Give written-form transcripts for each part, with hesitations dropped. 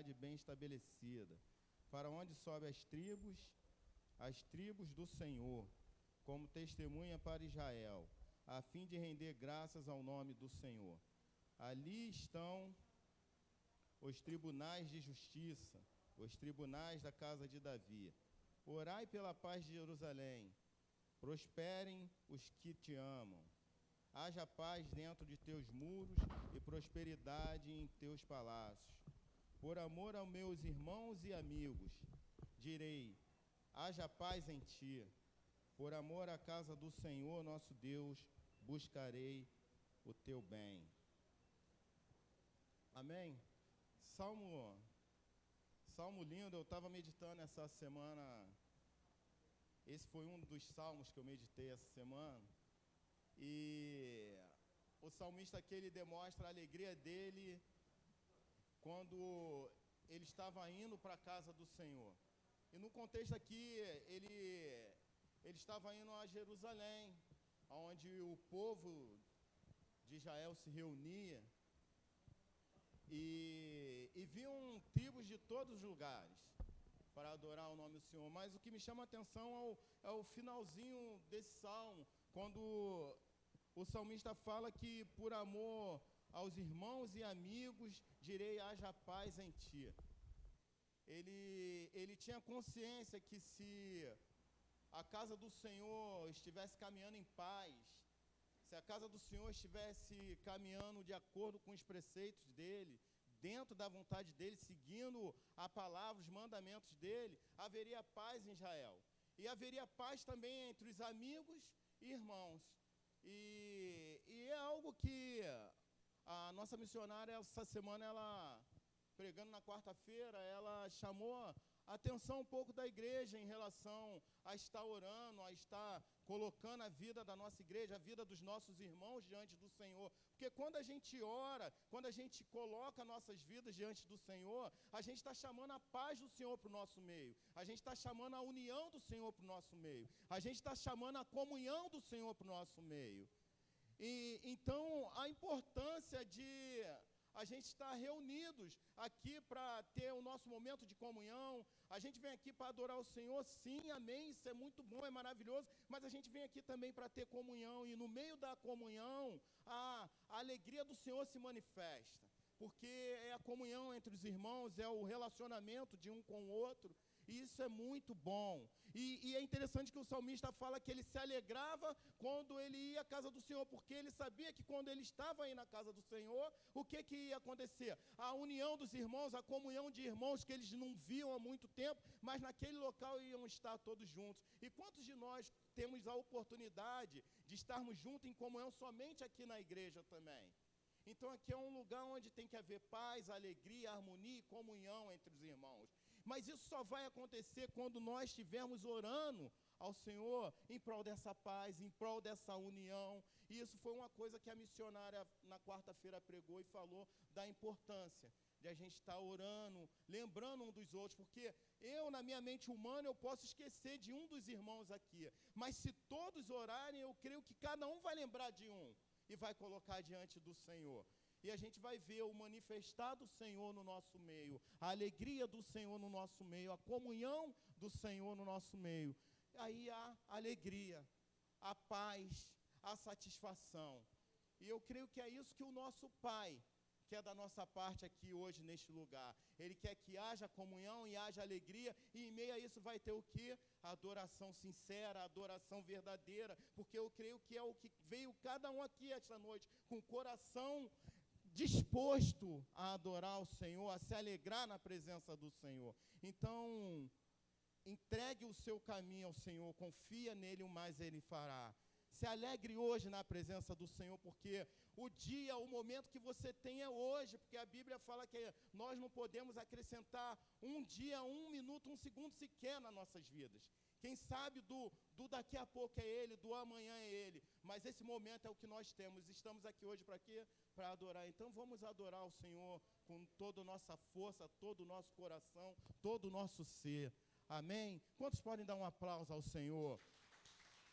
cidade bem estabelecida, para onde sobe as tribos do Senhor, como testemunha para Israel, a fim de render graças ao nome do Senhor. Ali estão os tribunais de justiça, os tribunais da casa de Davi. Orai pela paz de Jerusalém, prosperem os que te amam. Haja paz dentro de teus muros e prosperidade em teus palácios. Por amor aos meus irmãos e amigos, direi, haja paz em ti. Por amor à casa do Senhor, nosso Deus, buscarei o teu bem. Amém? Salmo lindo, eu estava meditando essa semana. Esse foi um dos salmos que eu meditei essa semana. E o salmista aqui, ele demonstra a alegria dele quando ele estava indo para a casa do Senhor. E no contexto aqui, ele estava indo a Jerusalém, onde o povo de Israel se reunia. E vinham tribos de todos os lugares para adorar o nome do Senhor. Mas o que me chama a atenção é o finalzinho desse salmo, quando o salmista fala que por amor aos irmãos e amigos, direi, haja paz em ti. Ele tinha consciência que se a casa do Senhor estivesse caminhando em paz, se a casa do Senhor estivesse caminhando de acordo com os preceitos dele, dentro da vontade dele, seguindo a palavra, os mandamentos dele, haveria paz em Israel. E haveria paz também entre os amigos e irmãos. E é algo que a nossa missionária, essa semana, ela, pregando na quarta-feira, ela chamou a atenção um pouco da igreja em relação a estar orando, a estar colocando a vida da nossa igreja, a vida dos nossos irmãos diante do Senhor. Porque quando a gente ora, quando a gente coloca nossas vidas diante do Senhor, a gente está chamando a paz do Senhor para o nosso meio. A gente está chamando a união do Senhor para o nosso meio. A gente está chamando a comunhão do Senhor para o nosso meio. E então, a importância de a gente estar reunidos aqui para ter o nosso momento de comunhão. A gente vem aqui para adorar o Senhor, sim, amém, isso é muito bom, é maravilhoso, mas a gente vem aqui também para ter comunhão, e no meio da comunhão, a alegria do Senhor se manifesta, porque é a comunhão entre os irmãos, é o relacionamento de um com o outro. E isso é muito bom. E é interessante que o salmista fala que ele se alegrava quando ele ia à casa do Senhor, porque ele sabia que quando ele estava aí na casa do Senhor, o que ia acontecer? A união dos irmãos, a comunhão de irmãos que eles não viam há muito tempo, mas naquele local iam estar todos juntos. E quantos de nós temos a oportunidade de estarmos juntos em comunhão somente aqui na igreja também? Então aqui é um lugar onde tem que haver paz, alegria, harmonia e comunhão entre os irmãos. Mas isso só vai acontecer quando nós estivermos orando ao Senhor em prol dessa paz, em prol dessa união. E isso foi uma coisa que a missionária na quarta-feira pregou e falou da importância de a gente estar orando, lembrando um dos outros, porque eu, na minha mente humana, eu posso esquecer de um dos irmãos aqui, mas se todos orarem, eu creio que cada um vai lembrar de um e vai colocar diante do Senhor. E a gente vai ver o manifestar do Senhor no nosso meio, a alegria do Senhor no nosso meio, a comunhão do Senhor no nosso meio. Aí há alegria, a paz, a satisfação. E eu creio que é isso que o nosso Pai quer da nossa parte aqui hoje neste lugar. Ele quer que haja comunhão e haja alegria, e em meio a isso vai ter o quê? A adoração sincera, a adoração verdadeira, porque eu creio que é o que veio cada um aqui esta noite, com o coração disposto a adorar o Senhor, a se alegrar na presença do Senhor. Então, entregue o seu caminho ao Senhor, confia nele, o mais ele fará. Se alegre hoje na presença do Senhor, porque o dia, o momento que você tem é hoje, porque a Bíblia fala que nós não podemos acrescentar um dia, um minuto, um segundo sequer nas nossas vidas. Quem sabe do daqui a pouco é Ele, do amanhã é Ele, mas esse momento é o que nós temos. Estamos aqui hoje para quê? Para adorar. Então vamos adorar o Senhor com toda a nossa força, todo o nosso coração, todo o nosso ser. Amém? Quantos podem dar um aplauso ao Senhor?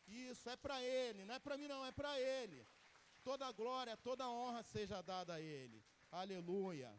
Isso, é para Ele, não é para mim não, é para Ele. Toda a glória, toda a honra seja dada a Ele. Aleluia.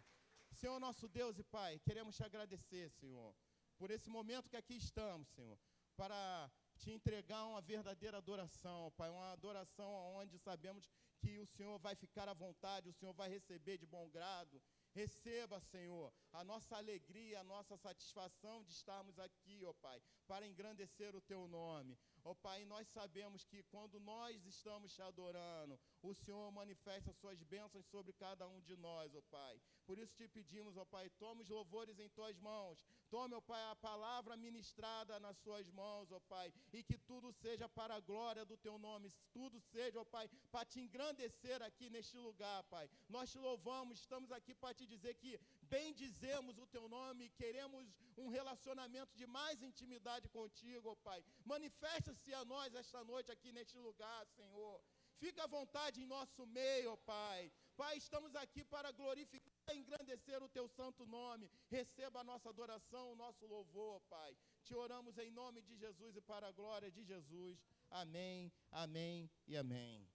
Senhor nosso Deus e Pai, queremos te agradecer, Senhor, por esse momento que aqui estamos, Senhor, para te entregar uma verdadeira adoração, Pai, uma adoração onde sabemos que o Senhor vai ficar à vontade, o Senhor vai receber de bom grado. Receba, Senhor, a nossa alegria, a nossa satisfação de estarmos aqui, ó Pai, para engrandecer o Teu nome. Ó Pai, nós sabemos que quando nós estamos te adorando, o Senhor manifesta suas bênçãos sobre cada um de nós, ó Pai. Por isso te pedimos, ó Pai, toma os louvores em Tuas mãos. Tome, ó Pai, a palavra ministrada nas Suas mãos, ó Pai, e que tudo seja para a glória do Teu nome, tudo seja, ó Pai, para te engrandecer aqui neste lugar, Pai. Nós te louvamos, estamos aqui para te dizer que bendizemos o Teu nome, queremos um relacionamento de mais intimidade contigo, ó Pai. Manifesta-se a nós esta noite aqui neste lugar, Senhor. Fica à vontade em nosso meio, ó Pai. Pai, estamos aqui para glorificar e engrandecer o Teu santo nome. Receba a nossa adoração, o nosso louvor, Pai. Te oramos em nome de Jesus e para a glória de Jesus. Amém, amém e amém.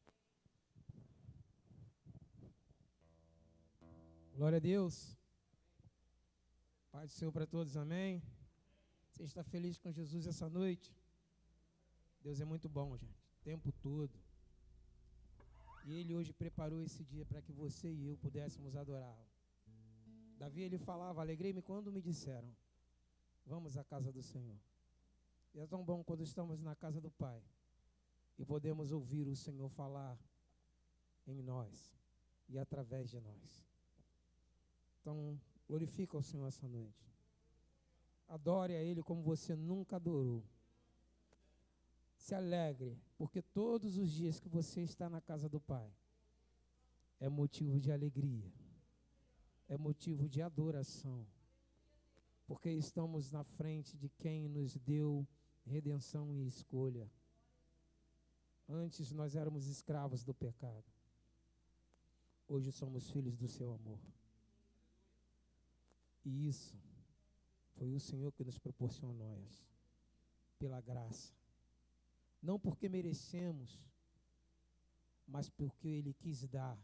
Glória a Deus. Paz do Senhor para todos, amém. Você está feliz com Jesus essa noite? Deus é muito bom, gente, o tempo todo. E Ele hoje preparou esse dia para que você e eu pudéssemos adorá-lo. Davi, ele falava, alegrei-me quando me disseram, vamos à casa do Senhor. E é tão bom quando estamos na casa do Pai e podemos ouvir o Senhor falar em nós e através de nós. Então, glorifica o Senhor essa noite. Adore a Ele como você nunca adorou. Se alegre, porque todos os dias que você está na casa do Pai é motivo de alegria, é motivo de adoração, porque estamos na frente de quem nos deu redenção e escolha. Antes nós éramos escravos do pecado, hoje somos filhos do seu amor. E isso foi o Senhor que nos proporcionou pela graça. Não porque merecemos, mas porque Ele quis dar,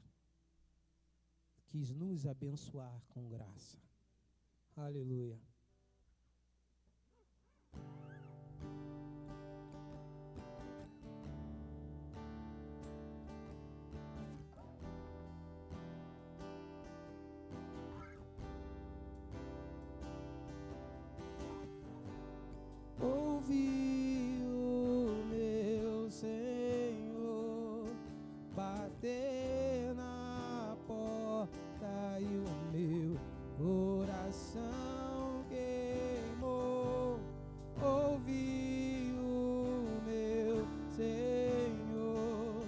quis nos abençoar com graça. Aleluia. Ouvi o meu Senhor bater na porta e o meu coração queimou. Ouvi o meu Senhor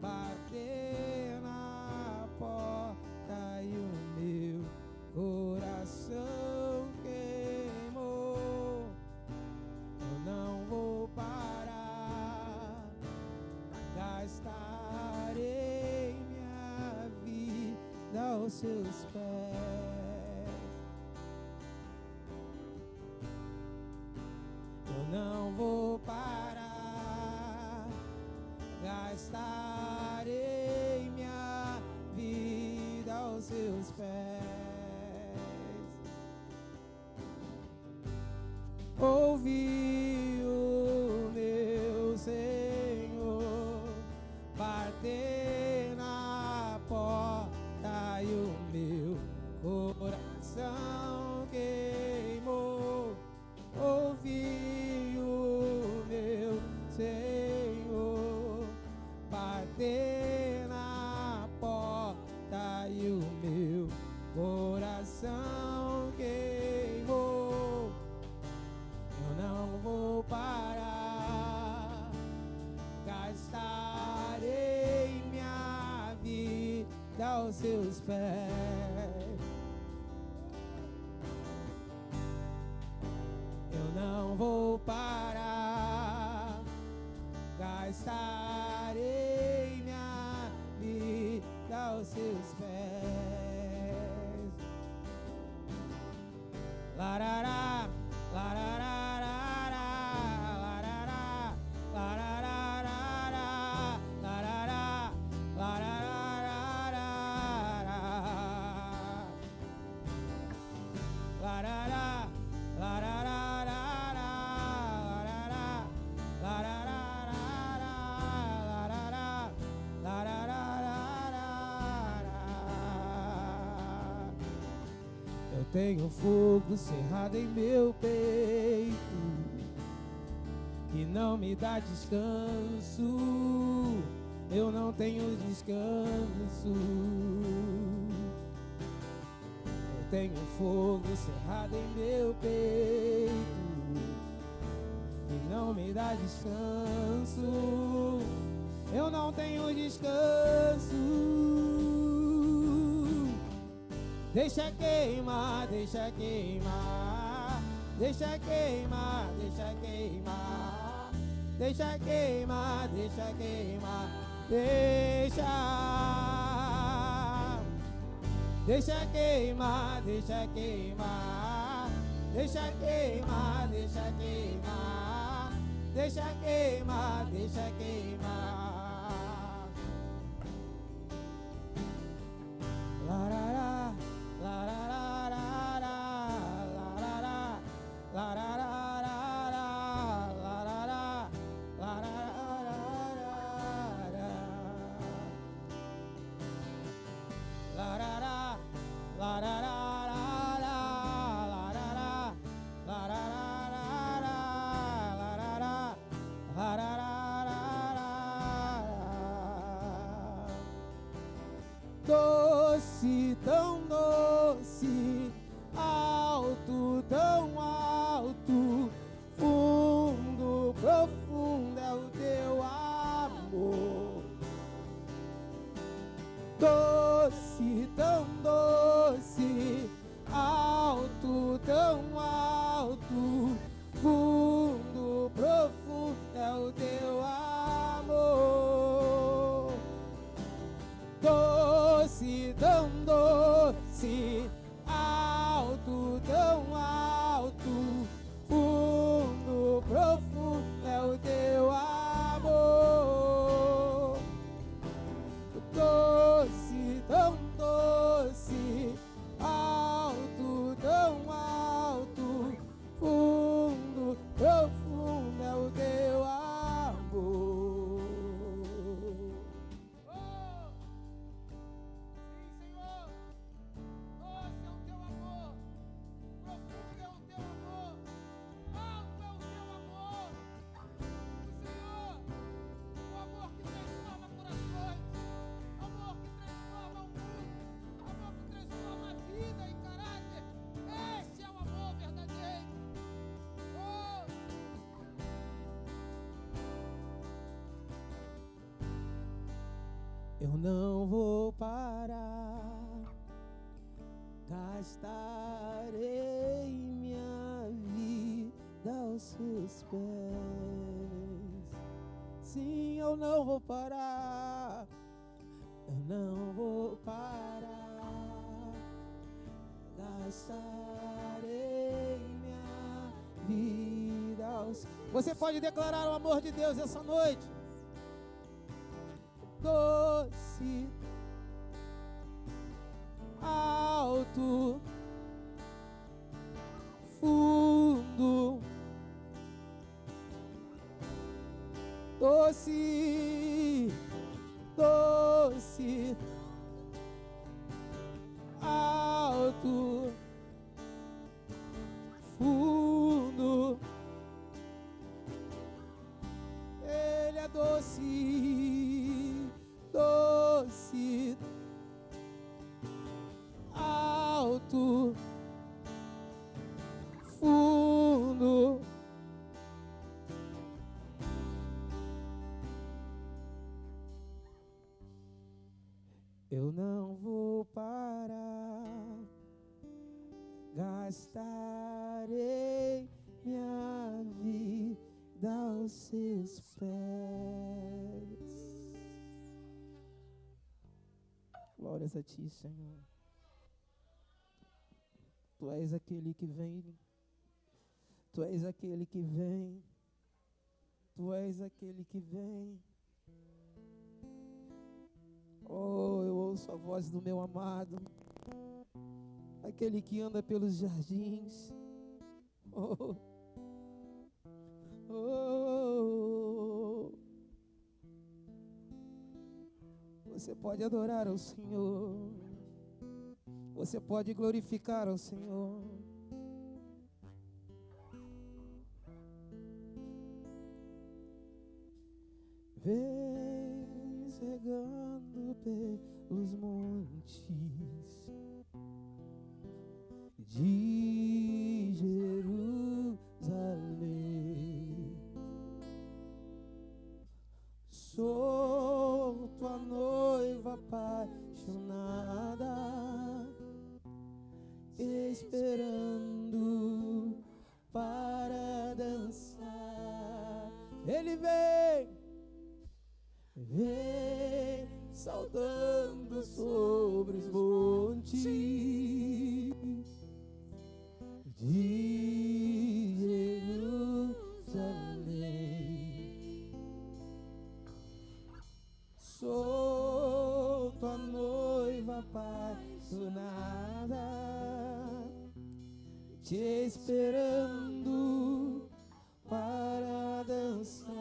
bater na porta e o meu coração queimou. Eu não vou parar, gastarei minha vida aos seus pés. Eu não vou parar, gastarei minha vida aos seus pés. Ouvi o meu Senhor bater na porta e o meu coração queimou. Ouvi o meu Senhor bater na porta e o meu coração queimou. Eu não vou parar, gastarei minha vida aos seus pés. Eu não vou parar, gastarei minha vida aos seus pés. Larará, larará. larará, larará, larará, larará, larará. Eu tenho fogo cerrado em meu peito que não me dá descanso. Eu não tenho descanso. Eu tenho fogo cerrado em meu peito que não me dá descanso. Eu não tenho descanso. Deixa queimar, deixa queimar, deixa queimar, deixa queimar, deixa queimar, deixa queimar, deixa queimar, deixa queimar, deixa queimar, deixa queimar, deixa queimar, deixa queimar. Larará, larará, larará, larará, larará, larará, doce, tão doce, alto, tão alto, fundo, profundo é o teu amor. Doce, tão doce, alto, tão alto, fundo, profundo é o teu amor. Doce, tão doce, alto, tão alto, fundo, profundo é o teu amor. Doce, tão doce, alto, tão alto, fundo, profundo é o teu amor. Oh! Sim, Senhor, doce é o teu amor, profundo é o teu amor, alto é o teu amor. O Senhor, o amor que transforma corações, amor que transforma o mundo, amor que transforma a vida e caráter. Esse é o amor verdadeiro. Oh! Eu não vou parar, gastarei minha vida aos seus pés. Sim, eu não vou parar, eu não vou parar, gastarei minha vida aos... Você pode declarar o amor de Deus essa noite? Doce, alto, fundo, doce, doce, alto, fundo. Ele é doce, doce, alto, fundo. Eu não vou parar, gastarei minha vida aos seus pés. Glórias a ti, Senhor. Tu és aquele que vem, tu és aquele que vem, tu és aquele que vem. Oh, eu ouço a voz do meu amado. aquele que anda pelos jardins. Oh, oh, você pode adorar ao Senhor, você pode glorificar ao Senhor. Vem chegando pelos montes de Jerusalém. Sou tua noiva apaixonada, esperando para dançar. Ele vem saltando sobre os montes de Jerusalém. Sou tua noiva apaixonada, te esperando para dançar.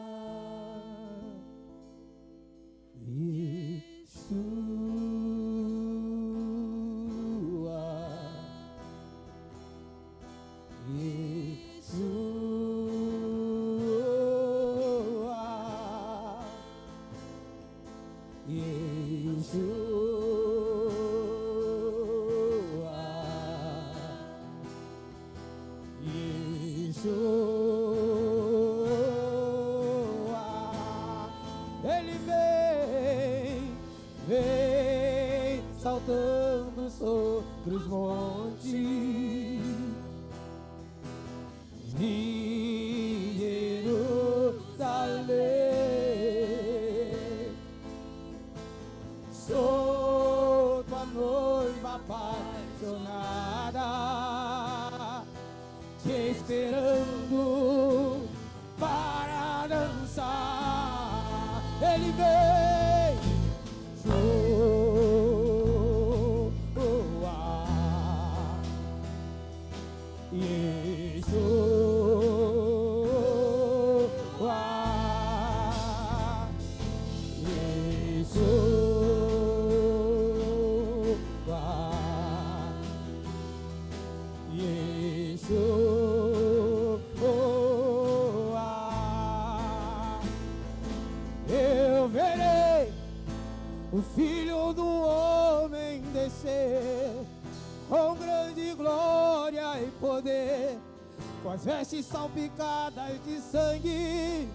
Ele vem saltando sobre os montes de Jerusalém. Sou tua noiva apaixonada, te esperando para dançar. Ele vem eu verei o Filho do Homem descer com grande glória e poder, com as vestes salpicadas de sangue.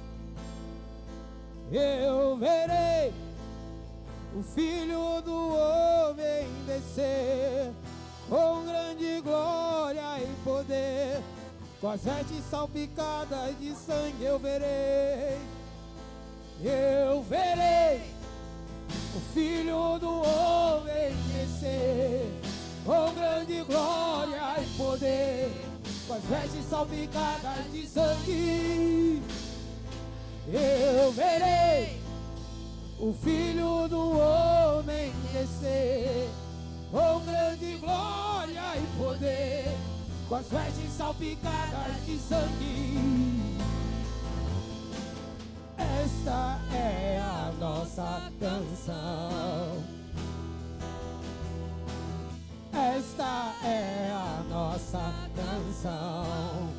Eu verei o Filho do Homem descer com grande glória e poder, com as vestes salpicadas de sangue. Eu verei o Filho do Homem descer com grande glória e poder, com as vestes salpicadas de sangue. Eu verei o Filho do Homem descer com grande glória e poder, com as vestes salpicadas de sangue. Esta é a nossa canção, esta é a nossa canção.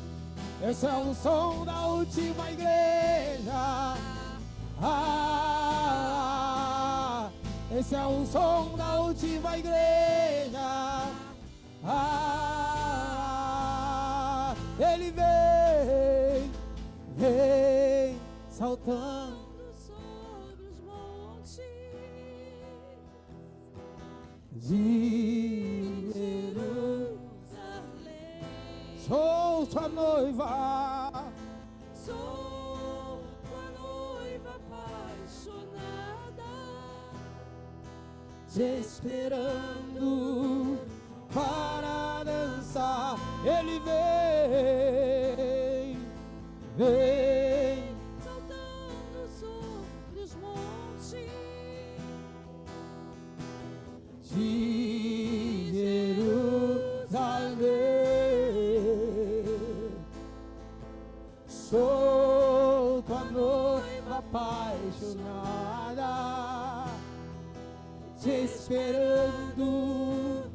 Esse é o som da última igreja. Esse é o som da última igreja. Ele vem saltando sobre os montes de Jerusalém. Sou tua noiva, sou tua noiva apaixonada, te esperando para dançar. Ele vem saltando sobre os montes de Jerusalém. apaixonada, te esperando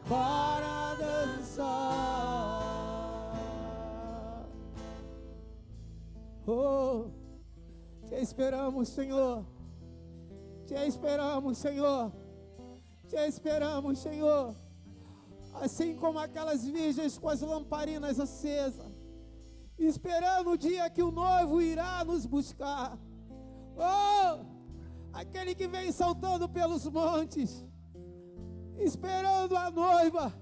para dançar. Oh, te esperamos, Senhor. Te esperamos, Senhor. Te esperamos, Senhor. Assim como aquelas virgens com as lamparinas acesas, esperando o dia que o noivo irá nos buscar. Oh, aquele que vem saltando pelos montes, esperando a noiva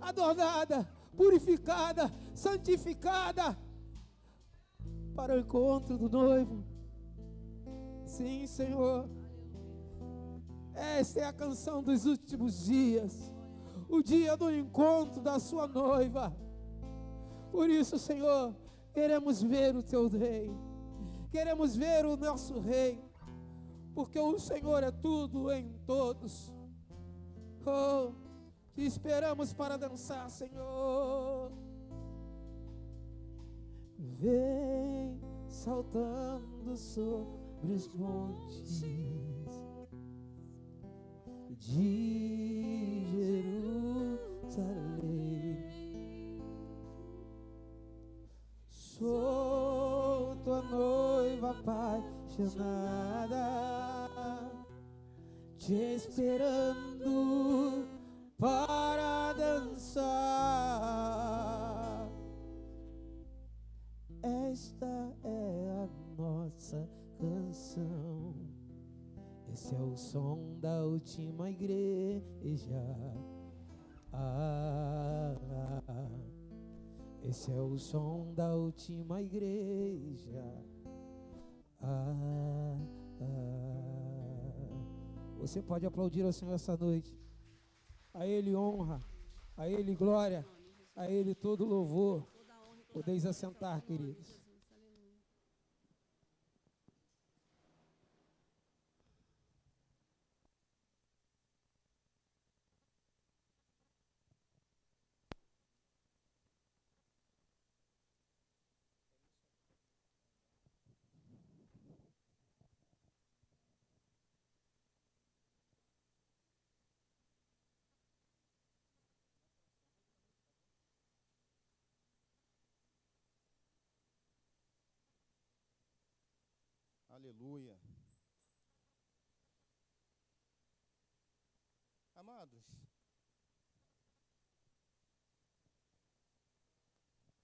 adornada, purificada, santificada, para o encontro do noivo. Sim, Senhor. Esta é a canção dos últimos dias, o dia do encontro da sua noiva. Por isso, Senhor, queremos ver o teu rei, queremos ver o nosso rei, porque o Senhor é tudo em todos. Oh, te esperamos para dançar, Senhor. Vem saltando sobre os montes de Jerusalém. Sou tua noiva apaixonada, te esperando para dançar. Esta é a nossa canção, esse é o som da última igreja. Esse é o som da última igreja. Você pode aplaudir ao Senhor essa noite. A Ele honra, a Ele glória, a Ele todo louvor. Podeis assentar, queridos. Aleluia. Amados,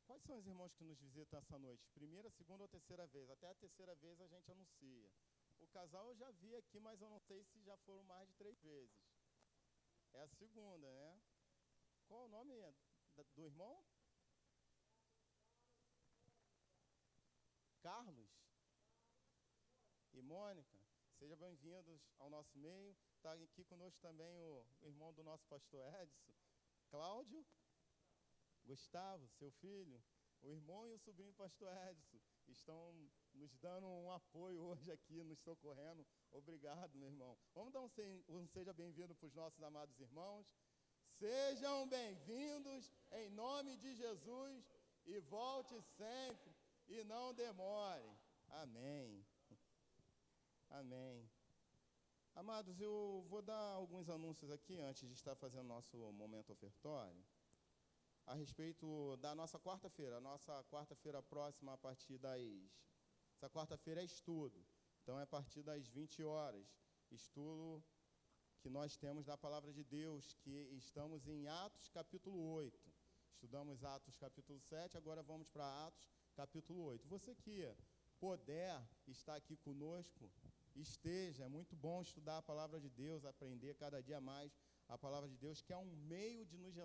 quais são os irmãos que nos visitam essa noite? Primeira, segunda ou terceira vez? Até a terceira vez a gente anuncia. O casal eu já vi aqui, mas eu não sei se já foram mais de 3 vezes. É a segunda, né? Qual o nome do irmão? Carlos e Mônica, sejam bem-vindos ao nosso meio. Está aqui conosco também o irmão do nosso pastor Edson, Cláudio, Gustavo, seu filho, o irmão e o sobrinho do pastor Edson, estão nos dando um apoio hoje aqui, nos socorrendo. Obrigado, meu irmão. Vamos dar um seja bem-vindo para os nossos amados irmãos. Sejam bem-vindos em nome de Jesus e volte sempre e não demore. Amém. Amém. Amados, eu vou dar alguns anúncios aqui antes de estar fazendo nosso momento ofertório, a respeito da nossa quarta-feira. A nossa quarta-feira próxima, a partir das... Essa quarta-feira é estudo, então é a partir das 20 horas. Estudo que nós temos da Palavra de Deus, que estamos em Atos capítulo 8. Estudamos Atos capítulo 7, agora vamos para Atos capítulo 8. Você que puder estar aqui conosco, esteja. É muito bom estudar a Palavra de Deus, aprender cada dia mais a Palavra de Deus, que é um meio de nos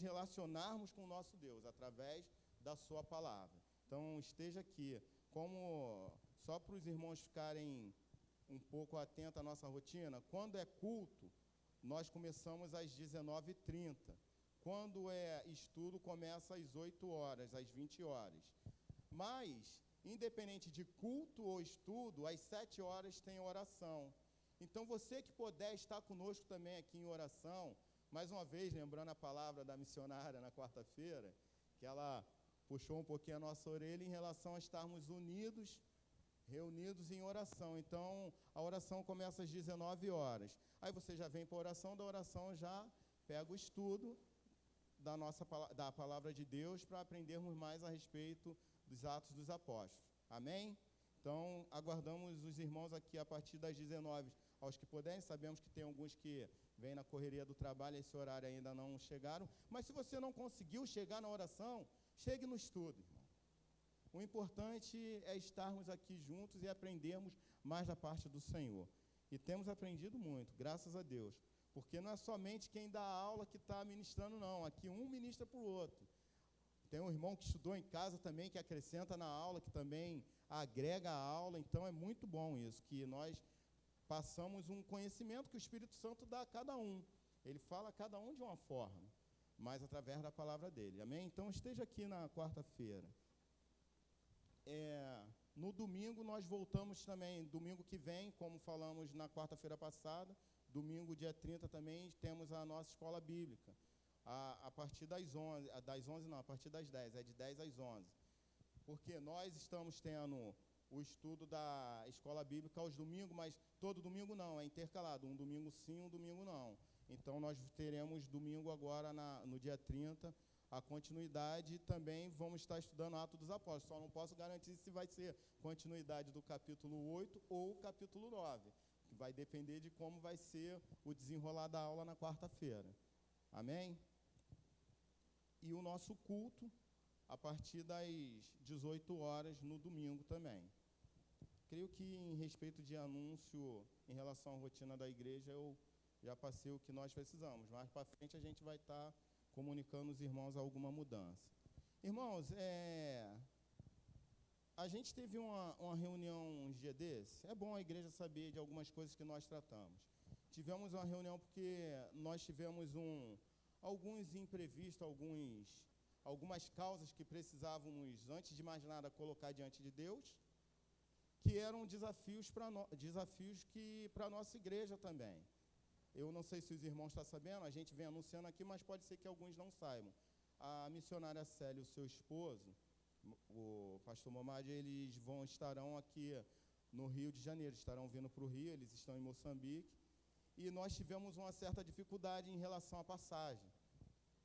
relacionarmos com o nosso Deus, através da sua Palavra. Então, esteja aqui. Como, só para os irmãos ficarem um pouco atentos à nossa rotina, quando é culto, nós começamos às 19h30. Quando é estudo, começa às 8 horas, às 20 horas. Mas, independente de culto ou estudo, às 7 horas tem oração. Então, você que puder estar conosco também aqui em oração, mais uma vez, lembrando a palavra da missionária na quarta-feira, que ela puxou um pouquinho a nossa orelha em relação a estarmos unidos, reunidos em oração. Então, a oração começa às 19 horas. Aí você já vem para a oração, da oração já pega o estudo da palavra de Deus para aprendermos mais a respeito dos Atos dos Apóstolos. Amém? Então, aguardamos os irmãos aqui a partir das 19 aos que puderem. Sabemos que tem alguns que vêm na correria do trabalho, esse horário ainda não chegaram. Mas se você não conseguiu chegar na oração, chegue no estudo, irmão. O importante é estarmos aqui juntos e aprendermos mais da parte do Senhor. E temos aprendido muito, graças a Deus. Porque não é somente quem dá a aula que está ministrando, não. Aqui um ministra para o outro. Tem um irmão que estudou em casa também, que acrescenta na aula, que também agrega a aula. Então é muito bom isso, que nós passamos um conhecimento que o Espírito Santo dá a cada um. Ele fala a cada um de uma forma, mas através da palavra dele. Amém? Então esteja aqui na quarta-feira. No domingo nós voltamos também, domingo que vem, como falamos na quarta-feira passada, domingo dia 30 também temos a nossa escola bíblica, a partir das 11, a partir das 10, é de 10 às 11, porque nós estamos tendo o estudo da escola bíblica aos domingos, mas todo domingo não, é intercalado, um domingo sim, um domingo não. Então nós teremos domingo agora, no dia 30, a continuidade, e também vamos estar estudando Atos dos Apóstolos. Só não posso garantir se vai ser continuidade do capítulo 8 ou capítulo 9, que vai depender de como vai ser o desenrolar da aula na quarta-feira. Amém? E o nosso culto, a partir das 18 horas no domingo também. Creio que em respeito de anúncio em relação à rotina da igreja, eu já passei o que nós precisamos. Mais para frente a gente vai estar comunicando os irmãos alguma mudança. Irmãos, a gente teve uma reunião uns dias desses. É bom a igreja saber de algumas coisas que nós tratamos. Tivemos uma reunião porque nós tivemos alguns imprevistos, algumas causas que precisávamos, antes de mais nada, colocar diante de Deus, que eram desafios para a nossa igreja também. Eu não sei se os irmãos estão sabendo, a gente vem anunciando aqui, mas pode ser que alguns não saibam. A missionária Célia e o seu esposo, o pastor Momad, eles estarão aqui no Rio de Janeiro, estarão vindo para o Rio, eles estão em Moçambique, e nós tivemos uma certa dificuldade em relação à passagem,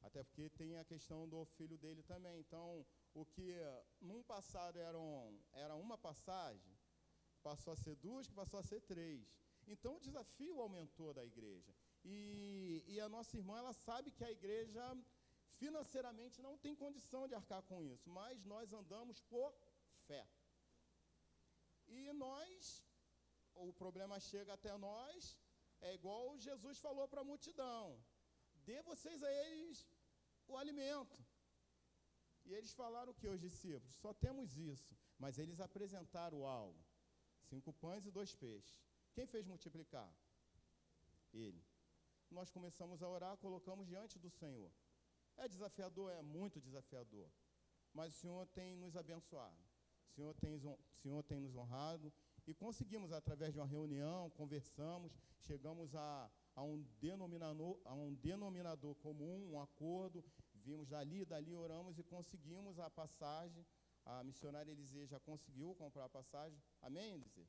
até porque tem a questão do filho dele também. Então, o que num passado era uma passagem, passou a ser 2, que passou a ser 3. Então, o desafio aumentou da igreja. E a nossa irmã, ela sabe que a igreja financeiramente não tem condição de arcar com isso, mas nós andamos por fé. E o problema chega até nós, é igual Jesus falou para a multidão: dê vocês a eles o alimento. E eles falaram o que, os discípulos? Só temos isso. Mas eles apresentaram algo: 5 pães e 2 peixes. Quem fez multiplicar? Ele. Nós começamos a orar, colocamos diante do Senhor. É desafiador? É muito desafiador. Mas o Senhor tem nos abençoado. O Senhor tem nos honrado. E conseguimos, através de uma reunião, conversamos, chegamos a um denominador comum, um acordo. Vimos dali, oramos e conseguimos a passagem. A missionária Elisê já conseguiu comprar a passagem. Amém, Elisê?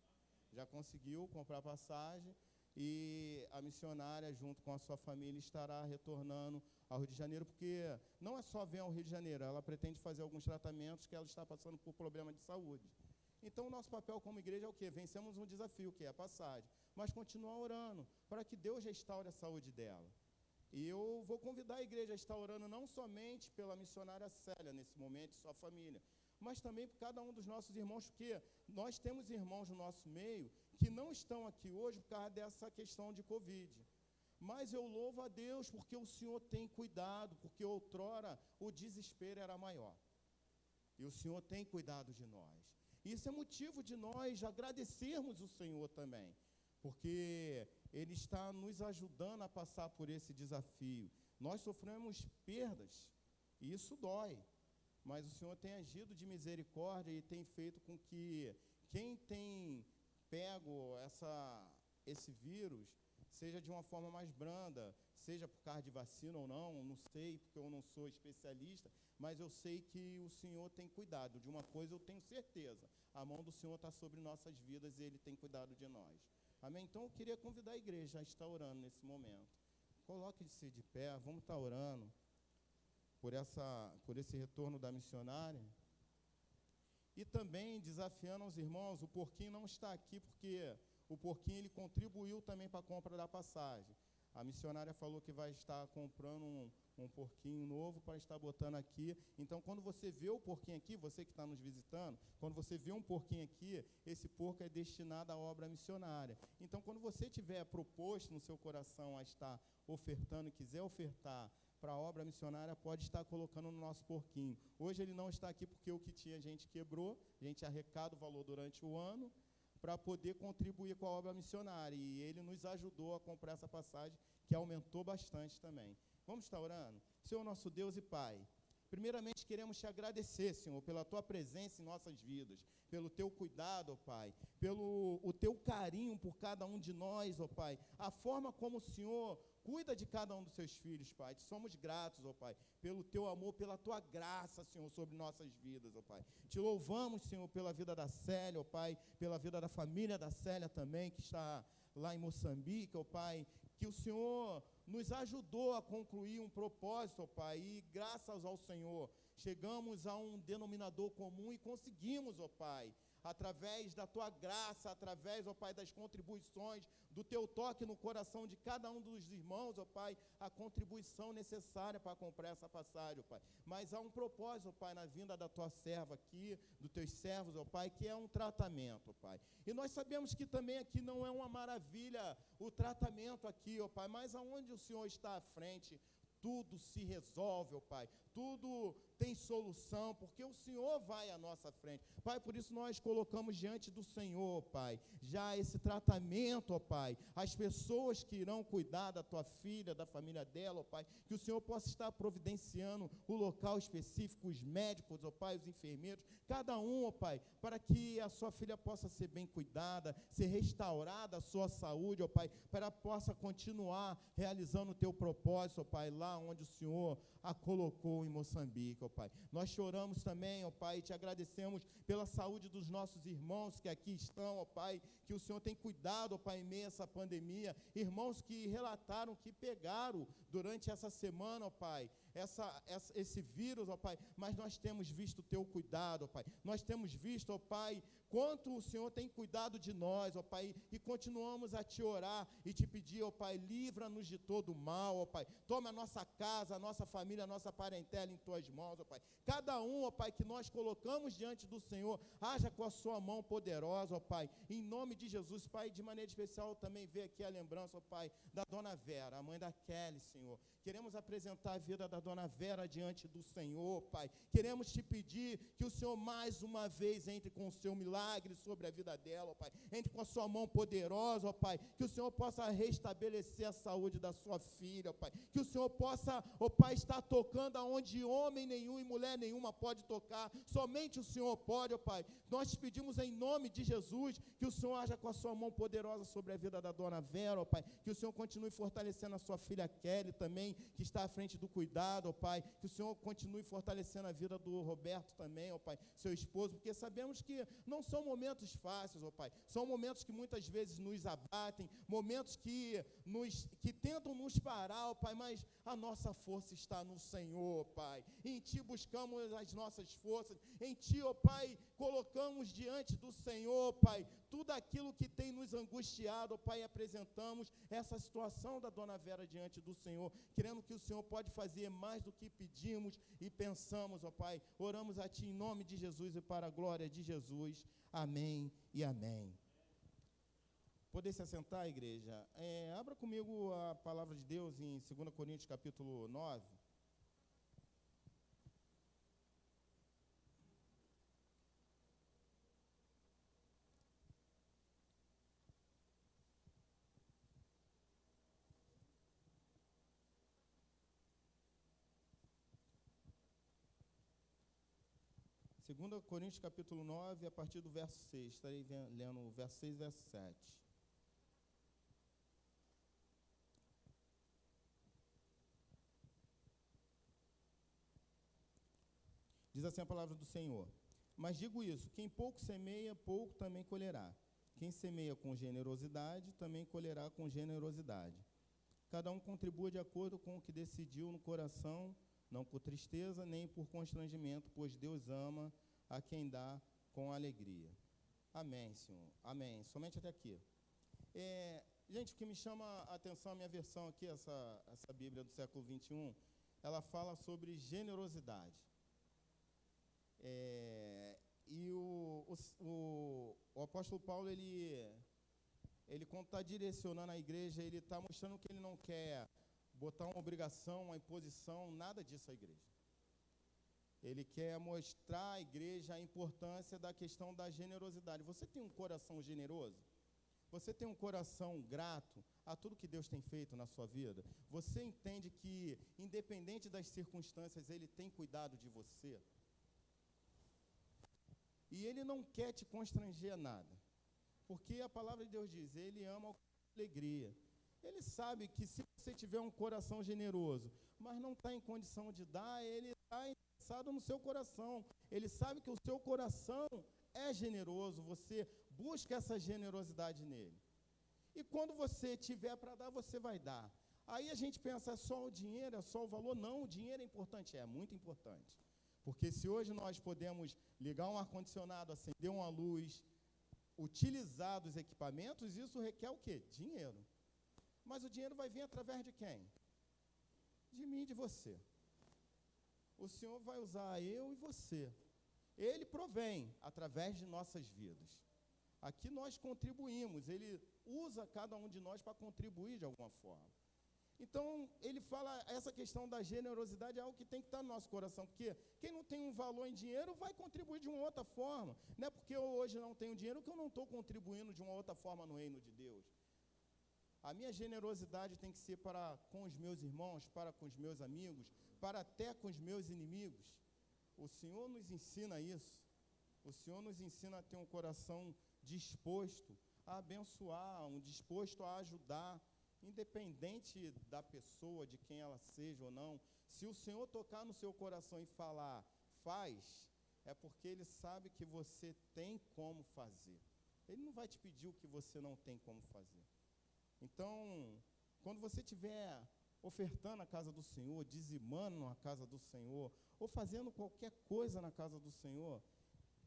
Já conseguiu comprar a passagem, e a missionária, junto com a sua família, estará retornando ao Rio de Janeiro, porque não é só vir ao Rio de Janeiro, ela pretende fazer alguns tratamentos que ela está passando por problema de saúde. Então, o nosso papel como igreja é o quê? Vencemos um desafio, que é a passagem, mas continuar orando para que Deus restaure a saúde dela. E eu vou convidar a igreja a estar orando não somente pela missionária Célia, nesse momento, e sua família, mas também por cada um dos nossos irmãos, porque nós temos irmãos no nosso meio que não estão aqui hoje por causa dessa questão de Covid. Mas eu louvo a Deus porque o Senhor tem cuidado, porque outrora o desespero era maior. E o Senhor tem cuidado de nós. Isso é motivo de nós agradecermos o Senhor também, porque Ele está nos ajudando a passar por esse desafio. Nós sofremos perdas, e isso dói. Mas o Senhor tem agido de misericórdia e tem feito com que quem tem pego esse vírus seja de uma forma mais branda, seja por causa de vacina ou não sei, porque eu não sou especialista, mas eu sei que o Senhor tem cuidado. De uma coisa eu tenho certeza, a mão do Senhor está sobre nossas vidas e Ele tem cuidado de nós. Amém? Então eu queria convidar a igreja a estar orando nesse momento. Coloque-se de pé, vamos estar orando por esse retorno da missionária. E também desafiando aos irmãos, o Porquinho não está aqui porque o Porquinho ele contribuiu também para a compra da passagem. A missionária falou que vai estar comprando um porquinho novo para estar botando aqui. Então, quando você vê o porquinho aqui, você que está nos visitando, quando você vê um porquinho aqui, esse porco é destinado à obra missionária. Então, quando você tiver proposto no seu coração a estar ofertando e quiser ofertar para a obra missionária, pode estar colocando no nosso porquinho. Hoje ele não está aqui porque o que tinha a gente quebrou, a gente arrecada o valor durante o ano, para poder contribuir com a obra missionária. E ele nos ajudou a comprar essa passagem, que aumentou bastante também. Vamos estar orando? Senhor, nosso Deus e Pai, primeiramente queremos te agradecer, Senhor, pela tua presença em nossas vidas, pelo teu cuidado, ó Pai, pelo o teu carinho por cada um de nós, ó Pai, a forma como o Senhor cuida de cada um dos seus filhos, Pai. Te somos gratos, ó Pai, pelo teu amor, pela tua graça, Senhor, sobre nossas vidas, ó Pai. Te louvamos, Senhor, pela vida da Célia, ó Pai, pela vida da família da Célia também, que está lá em Moçambique, ó Pai, que o Senhor nos ajudou a concluir um propósito, ó Pai, e graças ao Senhor, chegamos a um denominador comum e conseguimos, ó Pai, através da tua graça, através, ó Pai, das contribuições, do teu toque no coração de cada um dos irmãos, ó Pai, a contribuição necessária para comprar essa passagem, ó Pai. Mas há um propósito, ó Pai, na vinda da tua serva aqui, dos teus servos, ó Pai, que é um tratamento, ó Pai. E nós sabemos que também aqui não é uma maravilha o tratamento aqui, ó Pai, mas aonde o Senhor está à frente, tudo se resolve, ó Pai, tudo tem solução, porque o Senhor vai à nossa frente. Pai, por isso nós colocamos diante do Senhor, Pai, já esse tratamento, ó Pai, as pessoas que irão cuidar da tua filha, da família dela, ó Pai, que o Senhor possa estar providenciando o local específico, os médicos, ó Pai, os enfermeiros, cada um, ó Pai, para que a sua filha possa ser bem cuidada, ser restaurada a sua saúde, ó Pai, para que possa continuar realizando o teu propósito, ó Pai, lá onde o Senhor a colocou em Moçambique, ó Pai. Nós choramos também, ó Pai, e te agradecemos pela saúde dos nossos irmãos que aqui estão, ó Pai, que o Senhor tem cuidado, ó Pai, em meio a essa pandemia, irmãos que relataram que pegaram durante essa semana, ó Pai, esse vírus, ó Pai, mas nós temos visto o teu cuidado, ó Pai, nós temos visto, ó Pai, quanto o Senhor tem cuidado de nós, ó Pai, e continuamos a te orar e te pedir, ó Pai, livra-nos de todo mal, ó Pai, toma a nossa casa, a nossa família, a nossa parentela em tuas mãos, ó Pai, cada um, ó Pai, que nós colocamos diante do Senhor, haja com a sua mão poderosa, ó Pai, em nome de Jesus, Pai, de maneira especial também vê aqui a lembrança, ó Pai, da Dona Vera, a mãe da Kelly, Senhor, queremos apresentar a vida da Dona Vera diante do Senhor, Pai, queremos te pedir que o Senhor mais uma vez entre com o seu milagre sobre a vida dela, ó Pai, entre com a sua mão poderosa, ó Pai, que o Senhor possa restabelecer a saúde da sua filha, ó Pai, que o Senhor possa, ó Pai, estar tocando aonde homem nenhum e mulher nenhuma pode tocar, somente o Senhor pode, ó Pai, nós te pedimos em nome de Jesus, que o Senhor haja com a sua mão poderosa sobre a vida da Dona Vera, ó Pai, que o Senhor continue fortalecendo a sua filha Kelly também, que está à frente do cuidado, ó Pai, que o Senhor continue fortalecendo a vida do Roberto também, ó Pai, seu esposo, porque sabemos que não são momentos fáceis, ó Pai, são momentos que muitas vezes nos abatem, momentos que tentam nos parar, ó Pai, mas a nossa força está no Senhor, ó Pai, em Ti buscamos as nossas forças, em Ti, ó Pai, colocamos diante do Senhor, ó Pai, tudo aquilo que tem nos angustiado, ó Pai, apresentamos essa situação da Dona Vera diante do Senhor, querendo que o Senhor pode fazer mais do que pedimos e pensamos, ó Pai, oramos a Ti em nome de Jesus e para a glória de Jesus, amém e amém. Poder se assentar, igreja? Abra comigo a palavra de Deus em 2 Coríntios capítulo 9. Segunda Coríntios capítulo 9, a partir do verso 6, estarei lendo o verso 6 e verso 7. assim a palavra do Senhor. Mas digo isso, quem pouco semeia, pouco também colherá. Quem semeia com generosidade, também colherá com generosidade. Cada um contribua de acordo com o que decidiu no coração, não por tristeza, nem por constrangimento, pois Deus ama a quem dá com alegria. Amém, Senhor. Amém. Somente até aqui. Gente, o que me chama a atenção, a minha versão aqui, essa Bíblia do século 21, ela fala sobre generosidade. E o apóstolo Paulo, ele quando está direcionando a igreja, ele está mostrando que ele não quer botar uma obrigação, uma imposição, nada disso à igreja. Ele quer mostrar à igreja a importância da questão da generosidade. Você tem um coração generoso? Você tem um coração grato a tudo que Deus tem feito na sua vida? Você entende que, independente das circunstâncias, Ele tem cuidado de você? E Ele não quer te constranger a nada. Porque a palavra de Deus diz, Ele ama a alegria. Ele sabe que se você tiver um coração generoso, mas não está em condição de dar, Ele está interessado no seu coração. Ele sabe que o seu coração é generoso, você busca essa generosidade nele. E quando você tiver para dar, você vai dar. Aí a gente pensa, é só o dinheiro, é só o valor? Não, o dinheiro é importante, é muito importante. Porque se hoje nós podemos ligar um ar-condicionado, acender uma luz, utilizar dos equipamentos, isso requer o quê? Dinheiro. Mas o dinheiro vai vir através de quem? De mim e de você. O Senhor vai usar eu e você. Ele provém através de nossas vidas. Aqui nós contribuímos, Ele usa cada um de nós para contribuir de alguma forma. Então, ele fala, essa questão da generosidade é algo que tem que estar no nosso coração, porque quem não tem um valor em dinheiro vai contribuir de uma outra forma. Não é porque eu hoje não tenho dinheiro que eu não estou contribuindo de uma outra forma no reino de Deus. A minha generosidade tem que ser para com os meus irmãos, para com os meus amigos, para até com os meus inimigos. O Senhor nos ensina isso. O Senhor nos ensina a ter um coração disposto a abençoar, disposto a ajudar, independente da pessoa, de quem ela seja ou não. Se o Senhor tocar no seu coração e falar, faz, é porque Ele sabe que você tem como fazer. Ele não vai te pedir o que você não tem como fazer. Então, quando você estiver ofertando a casa do Senhor, dizimando a casa do Senhor, ou fazendo qualquer coisa na casa do Senhor,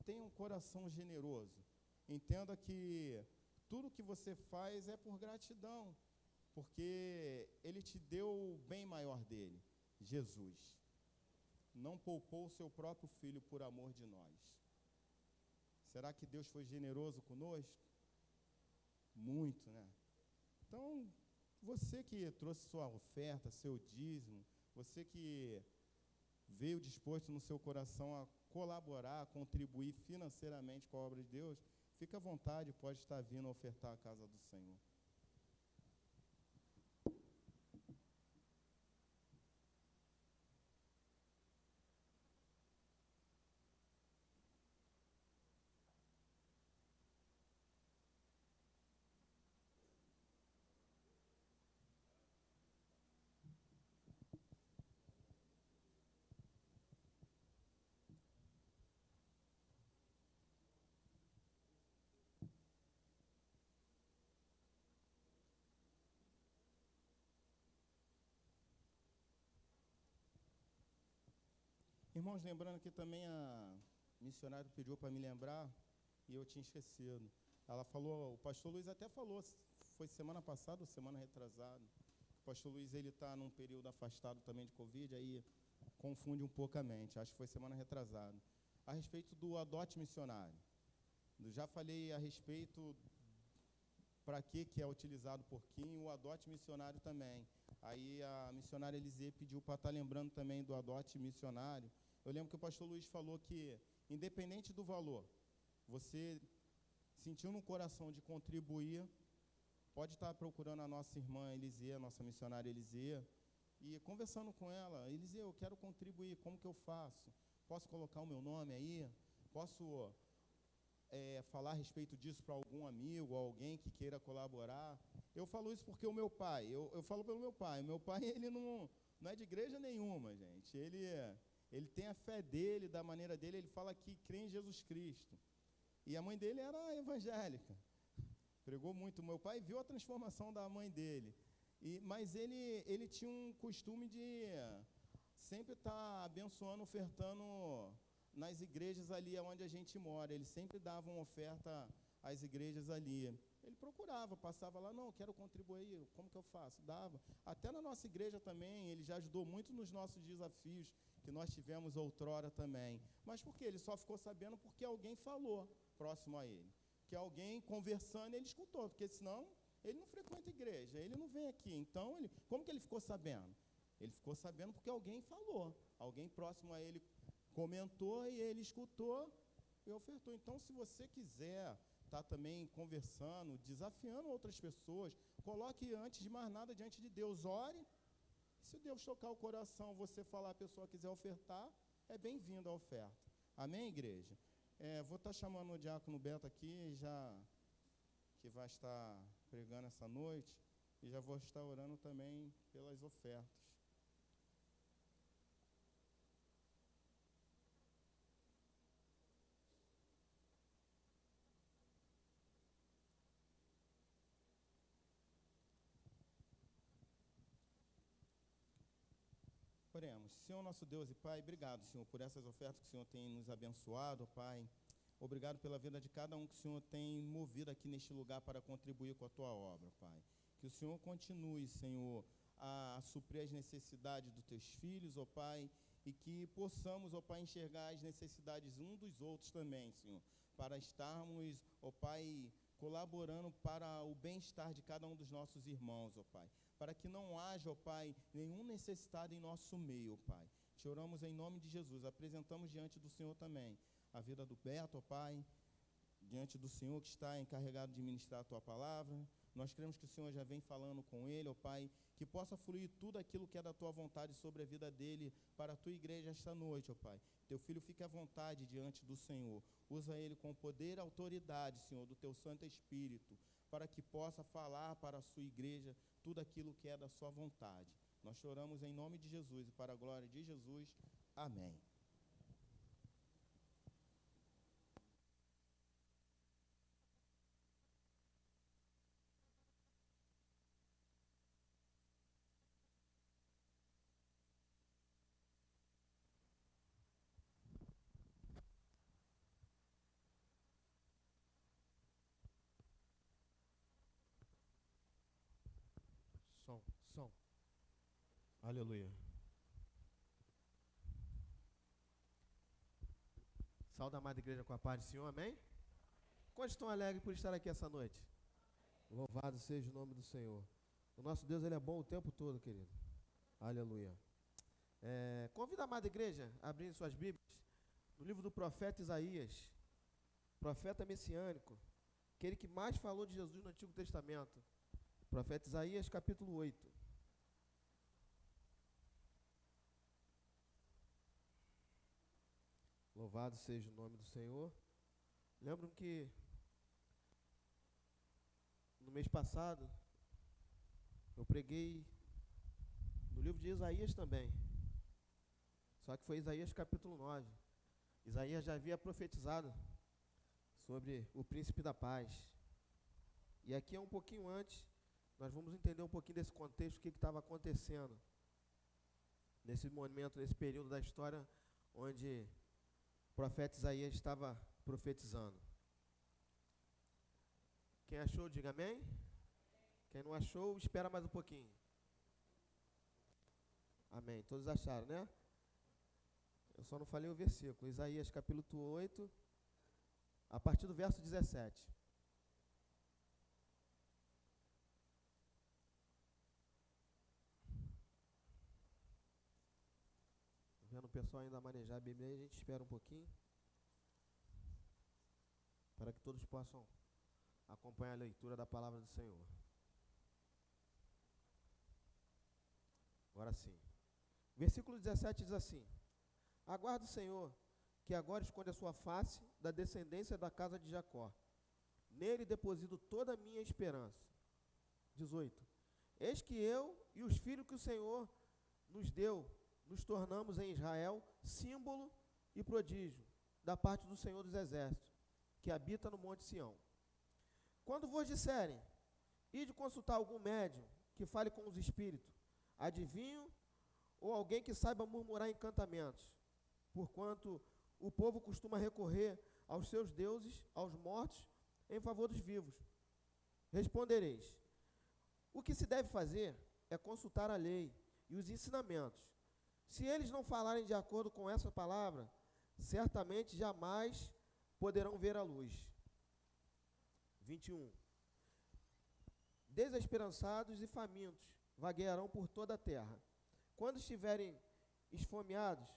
tenha um coração generoso. Entenda que tudo que você faz é por gratidão, porque Ele te deu o bem maior dele, Jesus. Não poupou o seu próprio filho por amor de nós. Será que Deus foi generoso conosco? Muito, né? Então, você que trouxe sua oferta, seu dízimo, você que veio disposto no seu coração a colaborar, a contribuir financeiramente com a obra de Deus, fica à vontade, pode estar vindo ofertar a casa do Senhor. Irmãos, lembrando que também a missionária pediu para me lembrar e eu tinha esquecido. Ela falou, o pastor Luiz até falou, foi semana passada ou semana retrasada. O pastor Luiz, ele está num período afastado também de Covid, aí confunde um pouco a mente, acho que foi semana retrasada. A respeito do adote missionário. Eu já falei a respeito para que é utilizado o porquinho, o adote missionário também. Aí a missionária Elisê pediu para estar lembrando também do adote missionário. Eu lembro que o pastor Luiz falou que, independente do valor, você sentiu no coração de contribuir, pode estar procurando a nossa irmã Elisê, a nossa missionária Elisê, e conversando com ela, Elisê, eu quero contribuir, como que eu faço? Posso colocar o meu nome aí? Posso falar a respeito disso para algum amigo, alguém que queira colaborar? Eu falo isso porque o meu pai, eu falo pelo meu pai, ele não é de igreja nenhuma, gente, Ele tem a fé dele, da maneira dele, ele fala que crê em Jesus Cristo. E a mãe dele era evangélica. Pregou muito. Meu pai viu a transformação da mãe dele. Mas ele tinha um costume de sempre estar abençoando, ofertando nas igrejas ali onde a gente mora. Ele sempre dava uma oferta às igrejas ali. Ele procurava, passava lá, não, quero contribuir, como que eu faço? Dava. Até na nossa igreja também, ele já ajudou muito nos nossos desafios que nós tivemos outrora também. Mas por quê? Ele só ficou sabendo porque alguém falou próximo a ele. Que alguém conversando, ele escutou, porque senão ele não frequenta a igreja, ele não vem aqui. Então, como que ele ficou sabendo? Ele ficou sabendo porque alguém falou, alguém próximo a ele comentou e ele escutou e ofertou. Então, se você quiser estar também conversando, desafiando outras pessoas, coloque antes de mais nada diante de Deus, ore. Se Deus tocar o coração, você falar, a pessoa quiser ofertar, é bem-vindo a oferta. Amém, igreja? Vou estar chamando o diácono Beto aqui, que vai estar pregando essa noite, e já vou estar orando também pelas ofertas. Oremos. Senhor nosso Deus e Pai, obrigado, Senhor, por essas ofertas que o Senhor tem nos abençoado, Pai. Obrigado pela vida de cada um que o Senhor tem movido aqui neste lugar para contribuir com a Tua obra, Pai. Que o Senhor continue, Senhor, a suprir as necessidades dos Teus filhos, ó Pai, e que possamos, ó Pai, enxergar as necessidades uns dos outros também, Senhor, para estarmos, ó Pai, colaborando para o bem-estar de cada um dos nossos irmãos, ó Pai. Para que não haja, ó Pai, nenhum necessitado em nosso meio, ó Pai. Te oramos em nome de Jesus, apresentamos diante do Senhor também a vida do Beto, ó Pai, diante do Senhor que está encarregado de ministrar a Tua palavra. Nós cremos que o Senhor já vem falando com ele, ó Pai, que possa fluir tudo aquilo que é da Tua vontade sobre a vida dele para a Tua igreja esta noite, ó Pai. Teu filho fique à vontade diante do Senhor. Usa ele com poder e autoridade, Senhor, do Teu Santo Espírito, para que possa falar para a Sua igreja tudo aquilo que é da Sua vontade. Nós choramos em nome de Jesus e para a glória de Jesus. Amém. Som. Aleluia. Saúde a amada igreja com a paz do Senhor, amém? Quantos estão alegres por estar aqui essa noite? Louvado seja o nome do Senhor. O nosso Deus, Ele é bom o tempo todo, querido. Aleluia. Convido a amada igreja a abrir suas Bíblias no livro do profeta Isaías, profeta messiânico, aquele que mais falou de Jesus no Antigo Testamento. Profeta Isaías, capítulo 8. Louvado seja o nome do Senhor. Lembro que no mês passado eu preguei no livro de Isaías também. Só que foi Isaías capítulo 9. Isaías já havia profetizado sobre o príncipe da paz. E aqui é um pouquinho antes, nós vamos entender um pouquinho desse contexto, o que estava acontecendo nesse momento, nesse período da história onde o profeta Isaías estava profetizando. Quem achou, diga amém. Quem não achou, espera mais um pouquinho. Amém. Todos acharam, né? Eu só não falei o versículo. Isaías capítulo 8, a partir do verso 17. Vendo o pessoal ainda manejar a Bíblia aí, a gente espera um pouquinho, para que todos possam acompanhar a leitura da palavra do Senhor. Agora sim. Versículo 17 diz assim: aguardo o Senhor, que agora esconde a sua face da descendência da casa de Jacó. Nele deposito toda a minha esperança. 18. Eis que eu e os filhos que o Senhor nos deu, nos tornamos em Israel símbolo e prodígio da parte do Senhor dos Exércitos, que habita no Monte Sião. Quando vos disserem, ide consultar algum médium que fale com os espíritos, adivinho ou alguém que saiba murmurar encantamentos, porquanto o povo costuma recorrer aos seus deuses, aos mortos, em favor dos vivos. Respondereis, o que se deve fazer é consultar a lei e os ensinamentos. Se eles não falarem de acordo com essa palavra, certamente jamais poderão ver a luz. 21. Desesperançados e famintos vaguearão por toda a terra. Quando estiverem esfomeados,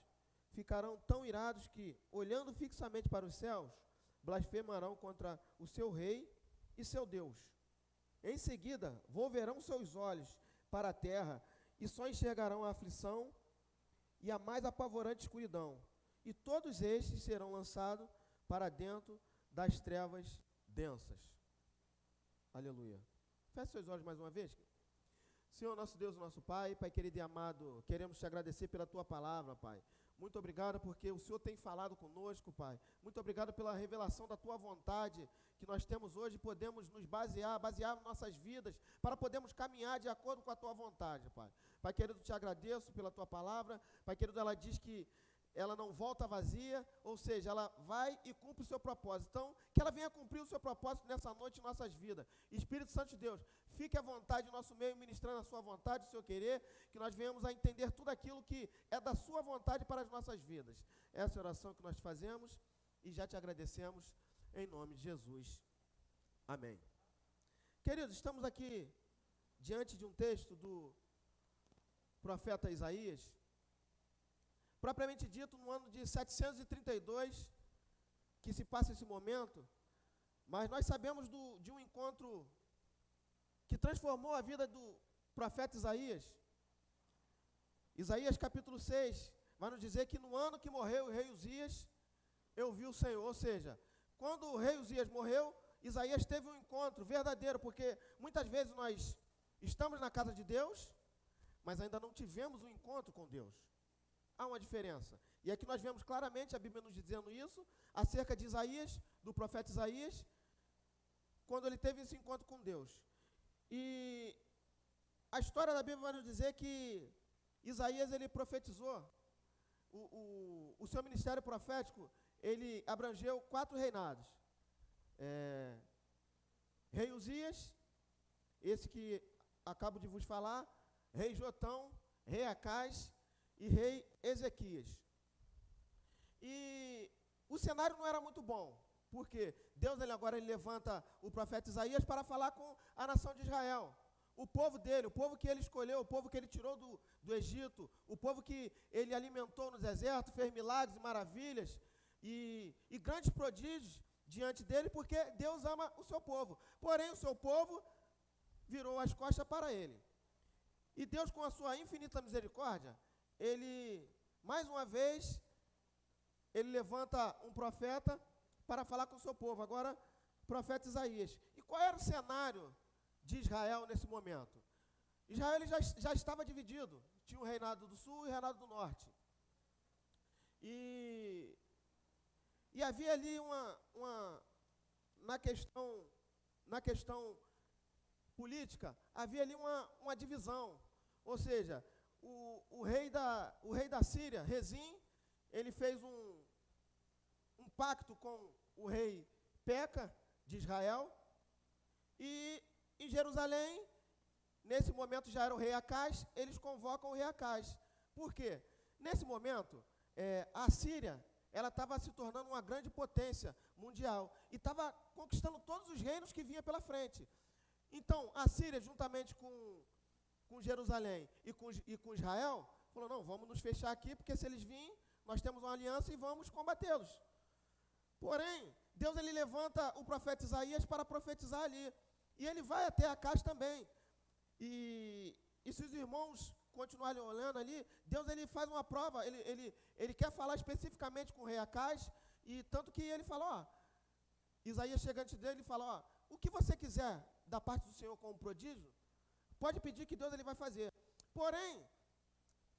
ficarão tão irados que, olhando fixamente para os céus, blasfemarão contra o seu rei e seu Deus. Em seguida, volverão seus olhos para a terra e só enxergarão a aflição e a mais apavorante escuridão. E todos estes serão lançados para dentro das trevas densas. Aleluia. Feche seus olhos mais uma vez. Senhor, nosso Deus, nosso Pai, Pai querido e amado, queremos te agradecer pela tua palavra, Pai. Muito obrigado porque o Senhor tem falado conosco, Pai. Muito obrigado pela revelação da tua vontade que nós temos hoje. Podemos nos basear nossas vidas para podermos caminhar de acordo com a tua vontade, Pai. Pai querido, te agradeço pela tua palavra. Pai querido, ela diz que ela não volta vazia, ou seja, ela vai e cumpre o seu propósito. Então, que ela venha cumprir o seu propósito nessa noite em nossas vidas. Espírito Santo de Deus, fique à vontade em nosso meio, ministrando a sua vontade, o seu querer, que nós venhamos a entender tudo aquilo que é da sua vontade para as nossas vidas. Essa é a oração que nós fazemos e já te agradecemos em nome de Jesus. Amém. Queridos, estamos aqui diante de um texto do profeta Isaías, propriamente dito, no ano de 732, que se passa esse momento, mas nós sabemos de um encontro que transformou a vida do profeta Isaías. Isaías capítulo 6 vai nos dizer que no ano que morreu o rei Uzias, eu vi o Senhor. Ou seja, quando o rei Uzias morreu, Isaías teve um encontro verdadeiro, porque muitas vezes nós estamos na casa de Deus, mas ainda não tivemos um encontro com Deus. Há uma diferença. E aqui nós vemos claramente a Bíblia nos dizendo isso, acerca de Isaías, do profeta Isaías, quando ele teve esse encontro com Deus. E a história da Bíblia vai nos dizer que Isaías, ele profetizou, o seu ministério profético, ele abrangeu 4 reinados. Rei Uzias, esse que acabo de vos falar, rei Jotão, rei Acás e rei Ezequias. E o cenário não era muito bom, porque Deus agora levanta o profeta Isaías para falar com a nação de Israel, o povo dele, o povo que ele escolheu, o povo que ele tirou do Egito, o povo que ele alimentou no deserto, fez milagres e maravilhas e grandes prodígios diante dele, porque Deus ama o seu povo. Porém, o seu povo virou as costas para ele. E Deus, com a sua infinita misericórdia, ele, mais uma vez, ele levanta um profeta para falar com o seu povo, agora o profeta Isaías. E qual era o cenário de Israel nesse momento? Israel ele já estava dividido, tinha o reinado do sul e o reinado do norte. E havia ali na questão política, havia ali uma divisão. Ou seja, o rei da Síria, Rezim, ele fez um pacto com o rei Peca, de Israel, e em Jerusalém, nesse momento já era o rei Acás, eles convocam o rei Acás. Por quê? Nesse momento, a Síria, ela estava se tornando uma grande potência mundial, e estava conquistando todos os reinos que vinha pela frente. Então, a Síria, juntamente com Jerusalém e com Israel, falou, não, vamos nos fechar aqui, porque se eles virem, nós temos uma aliança e vamos combatê-los. Porém, Deus ele levanta o profeta Isaías para profetizar ali. E ele vai até Acás também. E se os irmãos continuarem olhando ali, Deus ele faz uma prova, ele quer falar especificamente com o rei Acás, e tanto que ele fala, Isaías chega antes dele e fala, o que você quiser da parte do Senhor como prodígio, pode pedir que Deus ele vai fazer. Porém,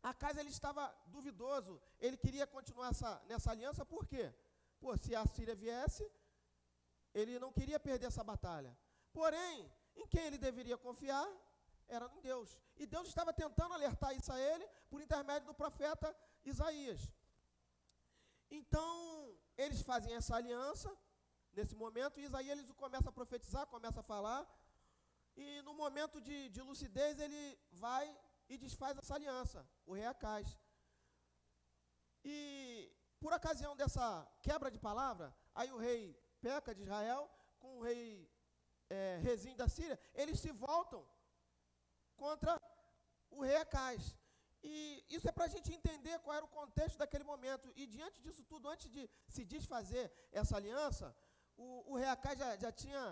Acais ele estava duvidoso, ele queria continuar nessa aliança, por quê? Pô, se a Síria viesse, ele não queria perder essa batalha. Porém, em quem ele deveria confiar era em Deus. E Deus estava tentando alertar isso a ele por intermédio do profeta Isaías. Então, eles fazem essa aliança, nesse momento, e Isaías começa a profetizar, começa a falar, e no momento de lucidez, ele vai e desfaz essa aliança, o rei Acais. E, por ocasião dessa quebra de palavra, aí o rei Peca de Israel, com o rei Rezim da Síria, eles se voltam contra o rei Acais. E isso é para a gente entender qual era o contexto daquele momento. E diante disso tudo, antes de se desfazer essa aliança, o rei Acais já tinha,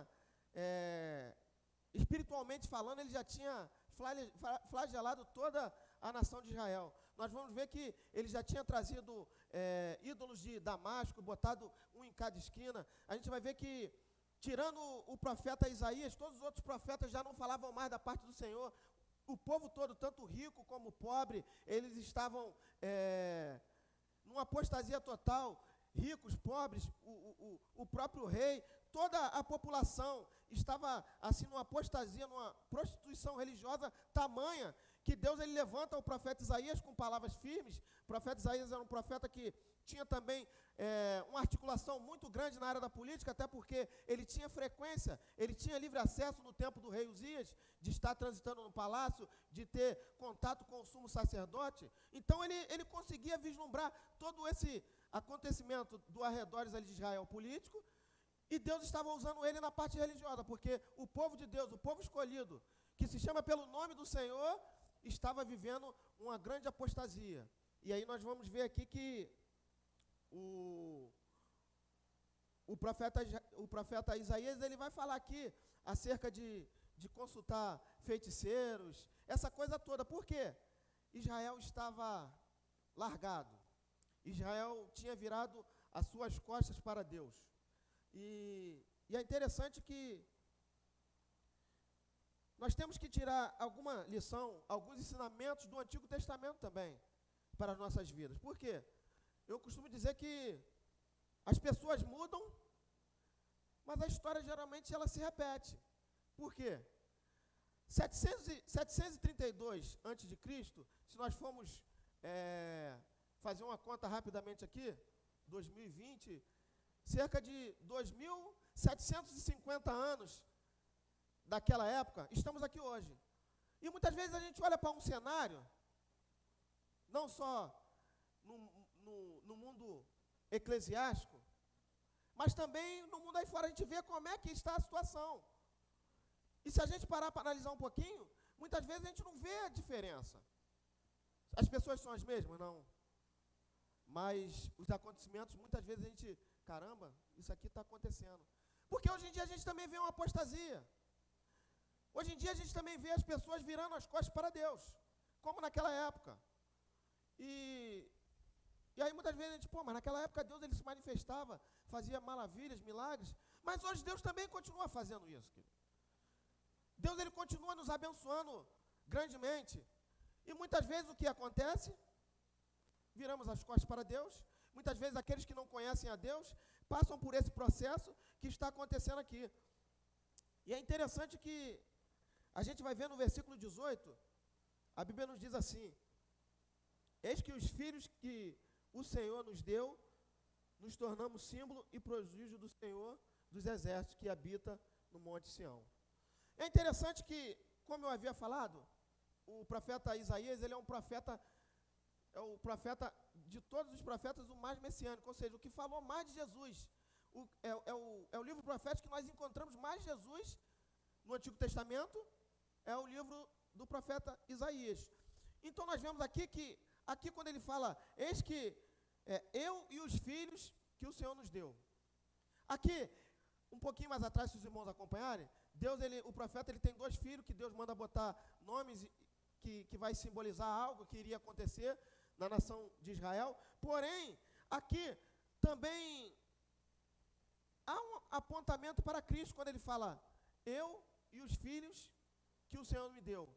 espiritualmente falando, ele já tinha flagelado toda a nação de Israel. Nós vamos ver que ele já tinha trazido ídolos de Damasco, botado um em cada esquina. A gente vai ver que, tirando o profeta Isaías, todos os outros profetas já não falavam mais da parte do Senhor. O povo todo, tanto rico como pobre, eles estavam numa apostasia total. Ricos, pobres, o próprio rei, toda a população estava assim numa apostasia, numa prostituição religiosa tamanha, que Deus ele levanta o profeta Isaías com palavras firmes. O profeta Isaías era um profeta que tinha também uma articulação muito grande na área da política, até porque ele tinha frequência, ele tinha livre acesso no tempo do rei Uzias, de estar transitando no palácio, de ter contato com o sumo sacerdote. Então ele conseguia vislumbrar todo esse acontecimento do arredores ali de Israel político, e Deus estava usando ele na parte religiosa, porque o povo de Deus, o povo escolhido, que se chama pelo nome do Senhor, estava vivendo uma grande apostasia. E aí nós vamos ver aqui que o profeta Isaías, ele vai falar aqui acerca de consultar feiticeiros, essa coisa toda. Por quê? Israel estava largado. Israel tinha virado as suas costas para Deus. E é interessante que nós temos que tirar alguma lição, alguns ensinamentos do Antigo Testamento também, para as nossas vidas. Por quê? Eu costumo dizer que as pessoas mudam, mas a história geralmente ela se repete. Por quê? 732 a.C., se nós formos fazer uma conta rapidamente aqui, 2020, cerca de 2.750 anos daquela época, estamos aqui hoje. E muitas vezes a gente olha para um cenário, não só no mundo eclesiástico, mas também no mundo aí fora, a gente vê como é que está a situação. E se a gente parar para analisar um pouquinho, muitas vezes a gente não vê a diferença. As pessoas são as mesmas? Não. Mas os acontecimentos, muitas vezes a gente, caramba, isso aqui está acontecendo. Porque hoje em dia a gente também vê uma apostasia. Hoje em dia a gente também vê as pessoas virando as costas para Deus, como naquela época. E aí muitas vezes a gente, mas naquela época Deus ele se manifestava, fazia maravilhas, milagres, mas hoje Deus também continua fazendo isso, querido. Deus ele continua nos abençoando grandemente. E muitas vezes o que acontece? Viramos as costas para Deus. Muitas vezes aqueles que não conhecem a Deus passam por esse processo que está acontecendo aqui. E é interessante que a gente vai ver no versículo 18, a Bíblia nos diz assim: eis que os filhos que o Senhor nos deu, nos tornamos símbolo e prodígio do Senhor dos exércitos que habita no Monte Sião. É interessante que, como eu havia falado, o profeta Isaías, ele é o profeta de todos os profetas, o mais messiânico, ou seja, o que falou mais de Jesus. É o livro profético que nós encontramos mais Jesus no Antigo Testamento, é o livro do profeta Isaías. Então nós vemos aqui que, quando ele fala, eis que eu e os filhos que o Senhor nos deu. Aqui, um pouquinho mais atrás, se os irmãos acompanharem, o profeta ele tem 2 filhos que Deus manda botar nomes que vai simbolizar algo que iria acontecer na nação de Israel. Porém, aqui também há um apontamento para Cristo quando ele fala, eu e os filhos que o Senhor me deu.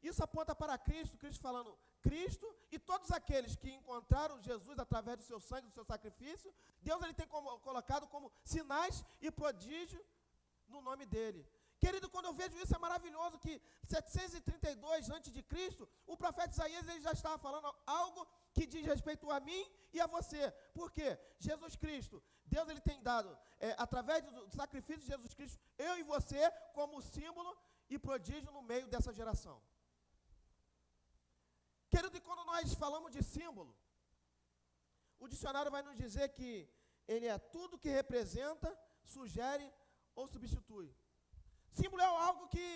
Isso aponta para Cristo falando, Cristo, e todos aqueles que encontraram Jesus através do seu sangue, do seu sacrifício, Deus ele tem colocado como sinais e prodígio no nome dele. Querido, quando eu vejo isso é maravilhoso que 732 antes de Cristo, o profeta Isaías ele já estava falando algo que diz respeito a mim e a você. Por quê? Jesus Cristo, Deus ele tem dado, através do sacrifício de Jesus Cristo, eu e você como símbolo e prodígio no meio dessa geração. Querido, e quando nós falamos de símbolo, o dicionário vai nos dizer que ele é tudo que representa, sugere ou substitui. Símbolo é algo que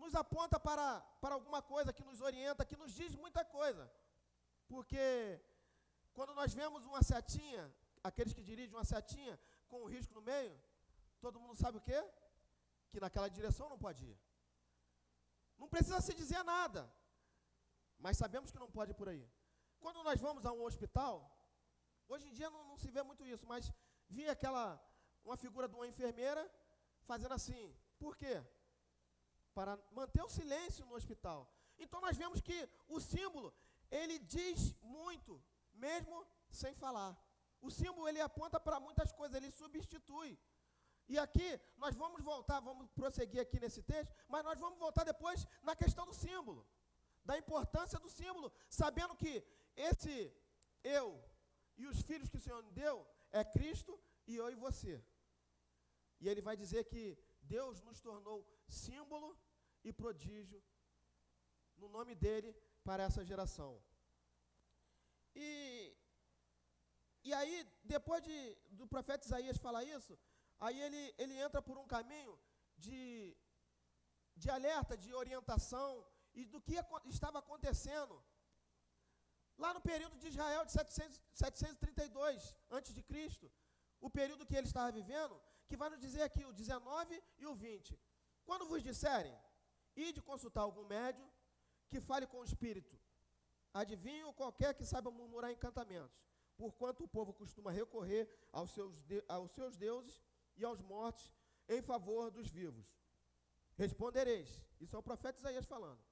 nos aponta para alguma coisa, que nos orienta, que nos diz muita coisa. Porque quando nós vemos uma setinha, aqueles que dirigem uma setinha com um risco no meio, todo mundo sabe o quê? Que naquela direção não pode ir. Não precisa se dizer nada, mas sabemos que não pode ir por aí. Quando nós vamos a um hospital, hoje em dia não se vê muito isso, mas via uma figura de uma enfermeira fazendo assim. Por quê? Para manter o silêncio no hospital. Então nós vemos que o símbolo, ele diz muito, mesmo sem falar. O símbolo, ele aponta para muitas coisas, ele substitui. E aqui, nós vamos voltar, vamos prosseguir aqui nesse texto, mas nós vamos voltar depois na questão do símbolo, da importância do símbolo, sabendo que esse eu e os filhos que o Senhor me deu é Cristo e eu e você. E ele vai dizer que Deus nos tornou símbolo e prodígio no nome dele para essa geração. E aí, depois do profeta Isaías falar isso, aí ele entra por um caminho de alerta, de orientação e do que estava acontecendo lá no período de Israel de 732 a.C., o período que ele estava vivendo, que vai nos dizer aqui o 19 e o 20. Quando vos disserem, ide consultar algum médium que fale com o espírito, adivinho qualquer que saiba murmurar encantamentos, porquanto o povo costuma recorrer aos seus deuses e aos mortos em favor dos vivos. Respondereis, isso é o profeta Isaías falando,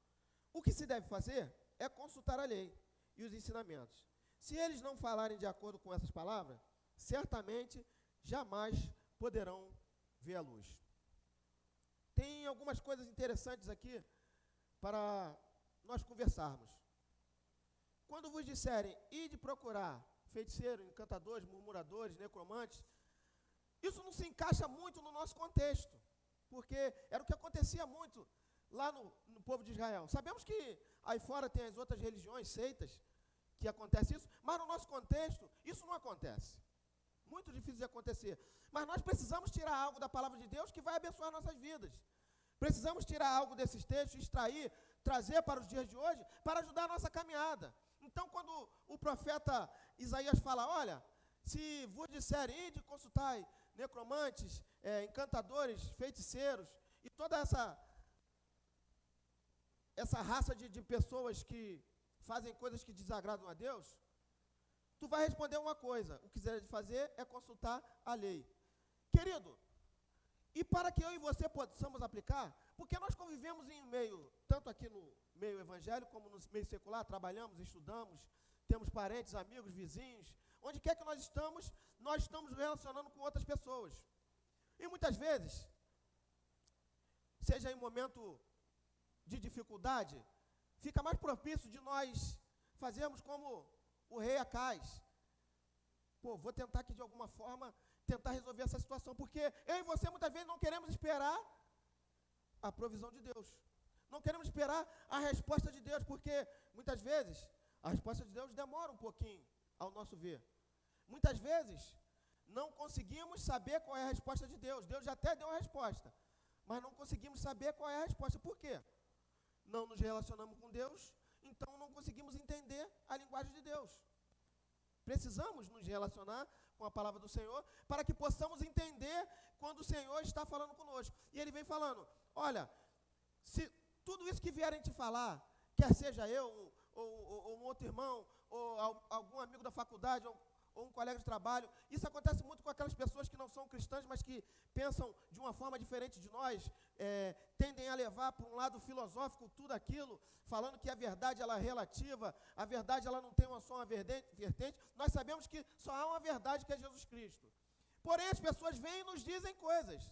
o que se deve fazer é consultar a lei e os ensinamentos. Se eles não falarem de acordo com essas palavras, certamente jamais poderão ver a luz. Tem algumas coisas interessantes aqui para nós conversarmos. Quando vos disserem, ide procurar feiticeiros, encantadores, murmuradores, necromantes, isso não se encaixa muito no nosso contexto, porque era o que acontecia muito lá no povo de Israel. Sabemos que aí fora tem as outras religiões, seitas, que acontece isso, mas no nosso contexto, isso não acontece. Muito difícil de acontecer. Mas nós precisamos tirar algo da palavra de Deus que vai abençoar nossas vidas. Precisamos tirar algo desses textos, extrair, trazer para os dias de hoje, para ajudar a nossa caminhada. Então, quando o profeta Isaías fala, olha, se vos disserem, ide consultai necromantes, encantadores, feiticeiros, e toda essa raça de pessoas que fazem coisas que desagradam a Deus, tu vai responder uma coisa, o que quiser fazer é consultar a lei. Querido, e para que eu e você possamos aplicar, porque nós convivemos em meio, tanto aqui no meio evangélico como no meio secular, trabalhamos, estudamos, temos parentes, amigos, vizinhos, onde quer que nós estamos nos relacionando com outras pessoas. E muitas vezes, seja em momento de dificuldade, fica mais propício de nós fazermos como o rei Acais. Vou tentar aqui de alguma forma, tentar resolver essa situação, porque eu e você muitas vezes não queremos esperar a provisão de Deus. Não queremos esperar a resposta de Deus, porque muitas vezes a resposta de Deus demora um pouquinho, ao nosso ver. Muitas vezes não conseguimos saber qual é a resposta de Deus. Deus já até deu a resposta, mas não conseguimos saber qual é a resposta. Por quê? Não nos relacionamos com Deus, então não conseguimos entender a linguagem de Deus. Precisamos nos relacionar com a palavra do Senhor para que possamos entender quando o Senhor está falando conosco. E Ele vem falando, olha, se tudo isso que vierem te falar, quer seja eu, ou um outro irmão, ou algum amigo da faculdade, ou um colega de trabalho, isso acontece muito com aquelas pessoas que não são cristãs, mas que pensam de uma forma diferente de nós, tendem a levar para um lado filosófico tudo aquilo, falando que a verdade ela é relativa, a verdade ela não tem só uma vertente. Nós sabemos que só há uma verdade, que é Jesus Cristo. Porém, as pessoas vêm e nos dizem coisas.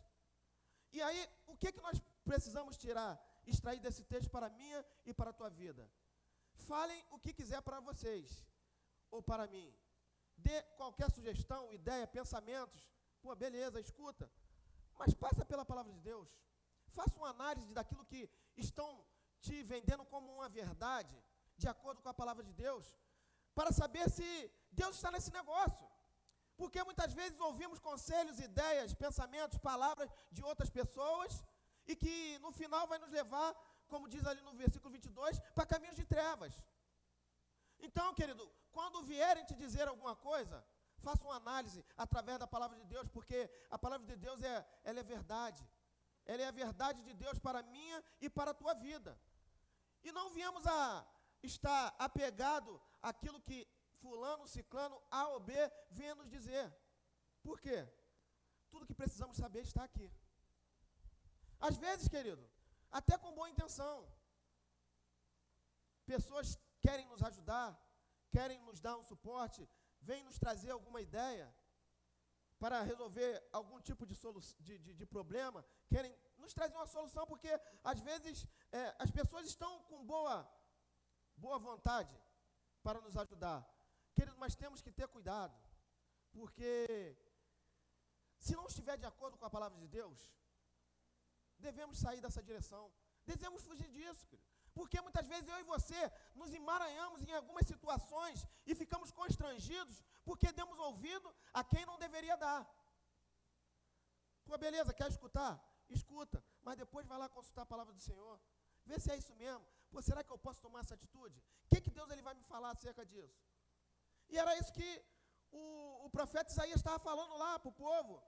E aí, o que nós precisamos extrair desse texto para a minha e para a tua vida? Falem o que quiser para vocês, ou para mim. Dê qualquer sugestão, ideia, pensamentos. Pô, beleza, escuta. Mas passa pela palavra de Deus. Faça uma análise daquilo que estão te vendendo como uma verdade, de acordo com a palavra de Deus, para saber se Deus está nesse negócio. Porque muitas vezes ouvimos conselhos, ideias, pensamentos, palavras de outras pessoas, e que no final vai nos levar, como diz ali no versículo 22, para caminhos de trevas. Então, querido, quando vierem te dizer alguma coisa, faça uma análise através da palavra de Deus, porque a palavra de Deus ela é verdade. Ela é a verdade de Deus para a minha e para a tua vida. E não viemos a estar apegado àquilo que fulano, ciclano, A ou B venha nos dizer. Por quê? Tudo que precisamos saber está aqui. Às vezes, querido, até com boa intenção, pessoas querem nos ajudar, querem nos dar um suporte, vêm nos trazer alguma ideia para resolver algum tipo de problema, querem nos trazer uma solução, porque às vezes as pessoas estão com boa vontade para nos ajudar. Querido, mas temos que ter cuidado, porque se não estiver de acordo com a palavra de Deus, devemos sair dessa direção, devemos fugir disso, querido. Porque muitas vezes eu e você nos emaranhamos em algumas situações e ficamos constrangidos porque demos ouvido a quem não deveria dar. Pô, beleza, quer escutar? Escuta, mas depois vai lá consultar a palavra do Senhor. Vê se é isso mesmo. Pô, será que eu posso tomar essa atitude? O que Deus ele vai me falar acerca disso? E era isso que o profeta Isaías estava falando lá para o povo.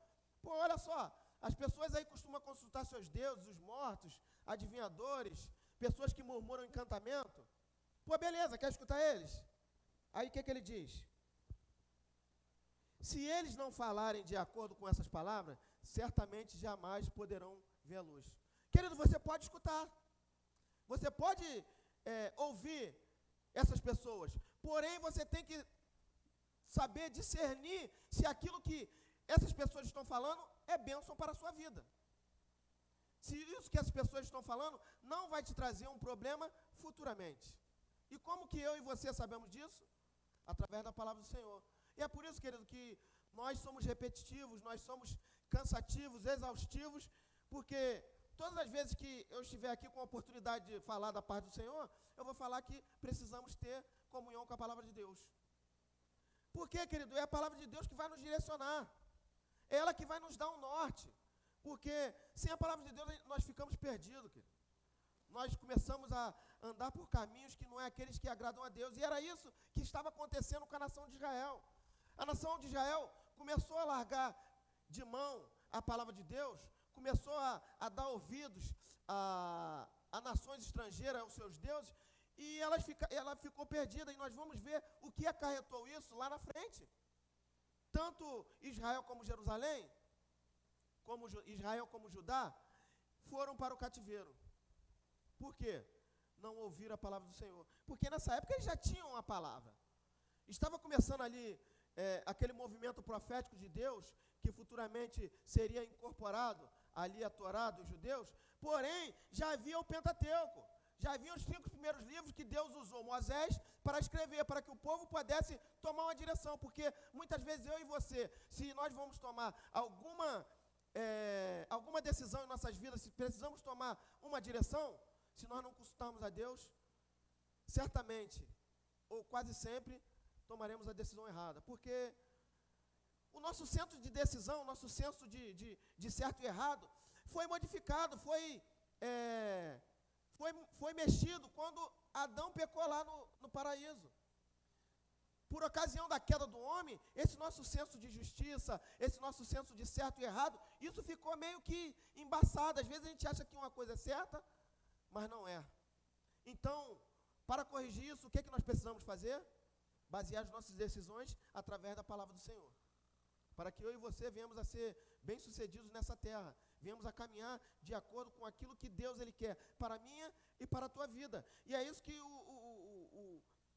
Pô, olha só, as pessoas aí costumam consultar seus deuses, os mortos, adivinhadores, pessoas que murmuram encantamento. Pô, beleza, quer escutar eles? Aí o que ele diz? Se eles não falarem de acordo com essas palavras, certamente jamais poderão ver a luz. Querido, você pode escutar. Você pode ouvir essas pessoas. Porém, você tem que saber discernir se aquilo que essas pessoas estão falando é bênção para a sua vida. Se isso que as pessoas estão falando não vai te trazer um problema futuramente. E como que eu e você sabemos disso? Através da palavra do Senhor. E é por isso, querido, que nós somos repetitivos, nós somos cansativos, exaustivos, porque todas as vezes que eu estiver aqui com a oportunidade de falar da parte do Senhor, eu vou falar que precisamos ter comunhão com a palavra de Deus. Por quê, querido? É a palavra de Deus que vai nos direcionar. É ela que vai nos dar um norte. Porque sem a palavra de Deus nós ficamos perdidos, querido. Nós começamos a andar por caminhos que não é aqueles que agradam a Deus. E era isso que estava acontecendo com a nação de Israel. A nação de Israel começou a largar de mão a palavra de Deus, começou a dar ouvidos a nações estrangeiras, aos seus deuses, e ela ficou perdida. E nós vamos ver o que acarretou isso lá na frente. Tanto Israel como Jerusalém, como Israel como Judá, foram para o cativeiro. Por quê? Não ouviram a palavra do Senhor. Porque nessa época eles já tinham a palavra. Estava começando ali aquele movimento profético de Deus, que futuramente seria incorporado ali a Torá dos judeus, porém, já havia o Pentateuco, já havia os 5 primeiros livros que Deus usou Moisés para escrever, para que o povo pudesse tomar uma direção, porque muitas vezes eu e você, se nós vamos tomar alguma decisão em nossas vidas, se precisamos tomar uma direção, se nós não consultarmos a Deus, certamente, ou quase sempre, tomaremos a decisão errada, porque o nosso centro de decisão, o nosso senso de certo e errado, foi modificado, foi mexido quando Adão pecou lá no paraíso. Por ocasião da queda do homem, esse nosso senso de justiça, esse nosso senso de certo e errado, isso ficou meio que embaçado. Às vezes a gente acha que uma coisa é certa, mas não é. Então, para corrigir isso, o que nós precisamos fazer? Basear as nossas decisões através da palavra do Senhor. para que eu e você venhamos a ser bem-sucedidos nessa terra, venhamos a caminhar de acordo com aquilo que Deus ele quer para a minha e para a tua vida. E é isso que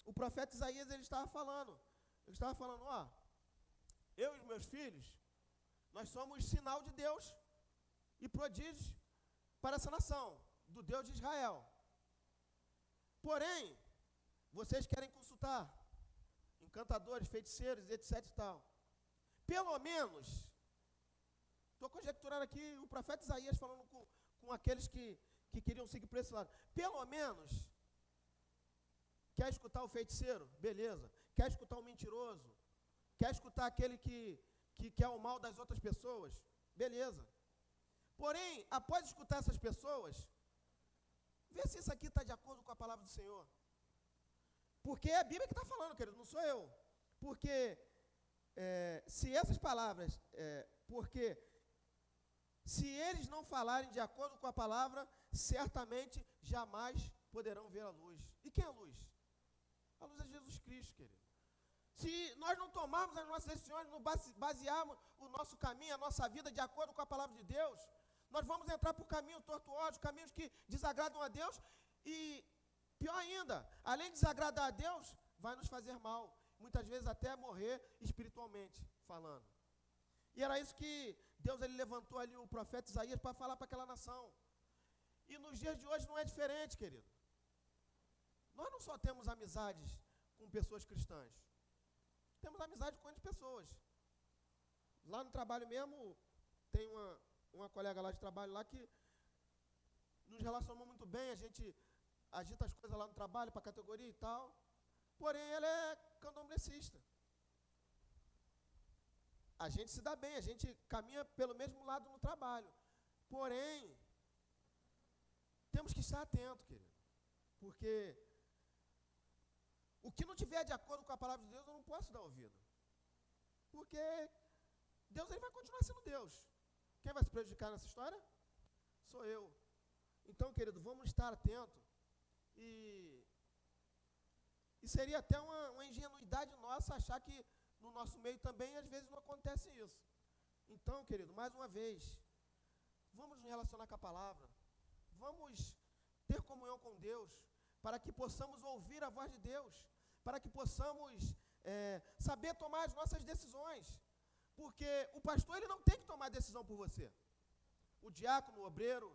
o profeta Isaías ele estava falando. Ele estava falando, ó, eu e os meus filhos, nós somos sinal de Deus e prodígios para essa nação, do Deus de Israel. Porém, vocês querem consultar encantadores, feiticeiros, etc e tal. Pelo menos, estou conjecturando aqui o profeta Isaías falando com aqueles que queriam seguir por esse lado. Pelo menos, quer escutar o feiticeiro? Beleza. Quer escutar o mentiroso? Quer escutar aquele que quer o mal das outras pessoas? Beleza. Porém, após escutar essas pessoas, vê se isso aqui está de acordo com a palavra do Senhor. Porque é a Bíblia que está falando, querido, não sou eu. Porque se essas palavras, porque se eles não falarem de acordo com a palavra, certamente jamais poderão ver a luz. E quem é a luz? A luz é Jesus Cristo, querido. Se nós não tomarmos as nossas decisões, não basearmos o nosso caminho, a nossa vida de acordo com a palavra de Deus, nós vamos entrar por caminhos tortuosos, caminhos que desagradam a Deus e, pior ainda, além de desagradar a Deus, vai nos fazer mal. Muitas vezes até morrer espiritualmente falando. E era isso que Deus ele levantou ali o profeta Isaías para falar para aquela nação. E nos dias de hoje não é diferente, querido. Nós não só temos amizades com pessoas cristãs. Temos amizade com outras pessoas. Lá no trabalho mesmo, tem uma colega lá de trabalho lá que nos relacionamos muito bem, a gente agita as coisas lá no trabalho, para a categoria e tal. Porém, ela é candomblessista. A gente se dá bem, a gente caminha pelo mesmo lado no trabalho. Porém, temos que estar atentos, querido. Porque o que não tiver de acordo com a palavra de Deus, eu não posso dar ouvido. Porque Deus ele vai continuar sendo Deus. Quem vai se prejudicar nessa história? Sou eu. Então, querido, vamos estar atentos. E seria até uma ingenuidade nossa achar que no nosso meio também, às vezes, não acontece isso. Então, querido, mais uma vez, vamos nos relacionar com a palavra. Vamos ter comunhão com Deus, para que possamos ouvir a voz de Deus, para que possamos saber tomar as nossas decisões. Porque o pastor ele não tem que tomar decisão por você. O diácono, o obreiro,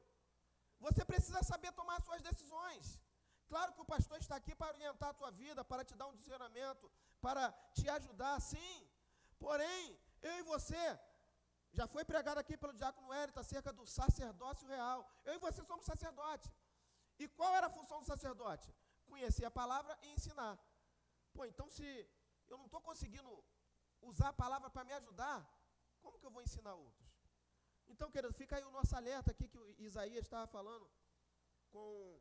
você precisa saber tomar as suas decisões. Claro que o pastor está aqui para orientar a tua vida, para te dar um discernimento, para te ajudar, sim. Porém, eu e você, já foi pregado aqui pelo diácono Hélito acerca do sacerdócio real. Eu e você somos sacerdote. E qual era a função do sacerdote? Conhecer a palavra e ensinar. Pô, então se eu não estou conseguindo usar a palavra para me ajudar, como que eu vou ensinar outros? Então, querido, fica aí o nosso alerta aqui que o Isaías estava falando com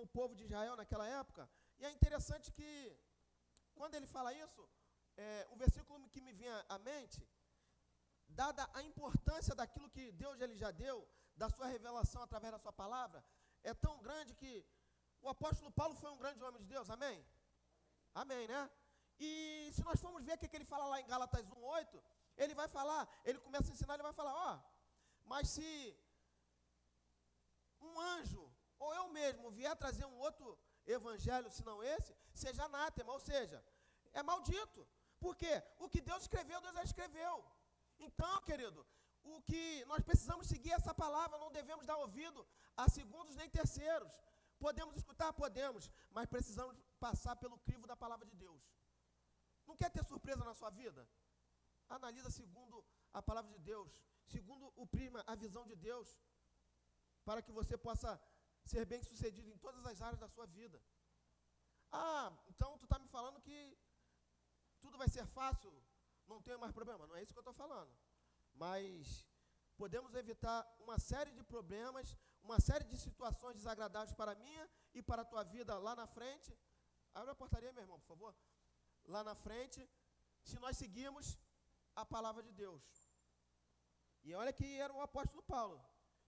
o povo de Israel naquela época. E é interessante que, quando ele fala isso, o versículo que me vem à mente, dada a importância daquilo que Deus ele já deu, da sua revelação através da sua palavra, é tão grande que o apóstolo Paulo foi um grande homem de Deus, amém? Amém, né? E se nós formos ver o que ele fala lá em Gálatas 1:8, ele vai falar, ele começa a ensinar, ele vai falar, ó, mas se um anjo, ou eu mesmo, vier trazer um outro evangelho, se não esse, seja anátema, ou seja, é maldito. Por quê? O que Deus escreveu, Deus já escreveu. Então, querido, o que nós precisamos seguir essa palavra, não devemos dar ouvido a segundos nem terceiros. Podemos escutar? Podemos, mas precisamos passar pelo crivo da palavra de Deus. Não quer ter surpresa na sua vida? Analisa segundo a palavra de Deus, segundo o prisma, a visão de Deus, para que você possa ser bem sucedido em todas as áreas da sua vida. Ah, então tu está me falando que tudo vai ser fácil, não tenho mais problema. Não é isso que eu estou falando. Mas podemos evitar uma série de problemas, uma série de situações desagradáveis para a minha e para a tua vida lá na frente. Abre a portaria, meu irmão, por favor. Lá na frente, se nós seguirmos a palavra de Deus. E olha que era o apóstolo Paulo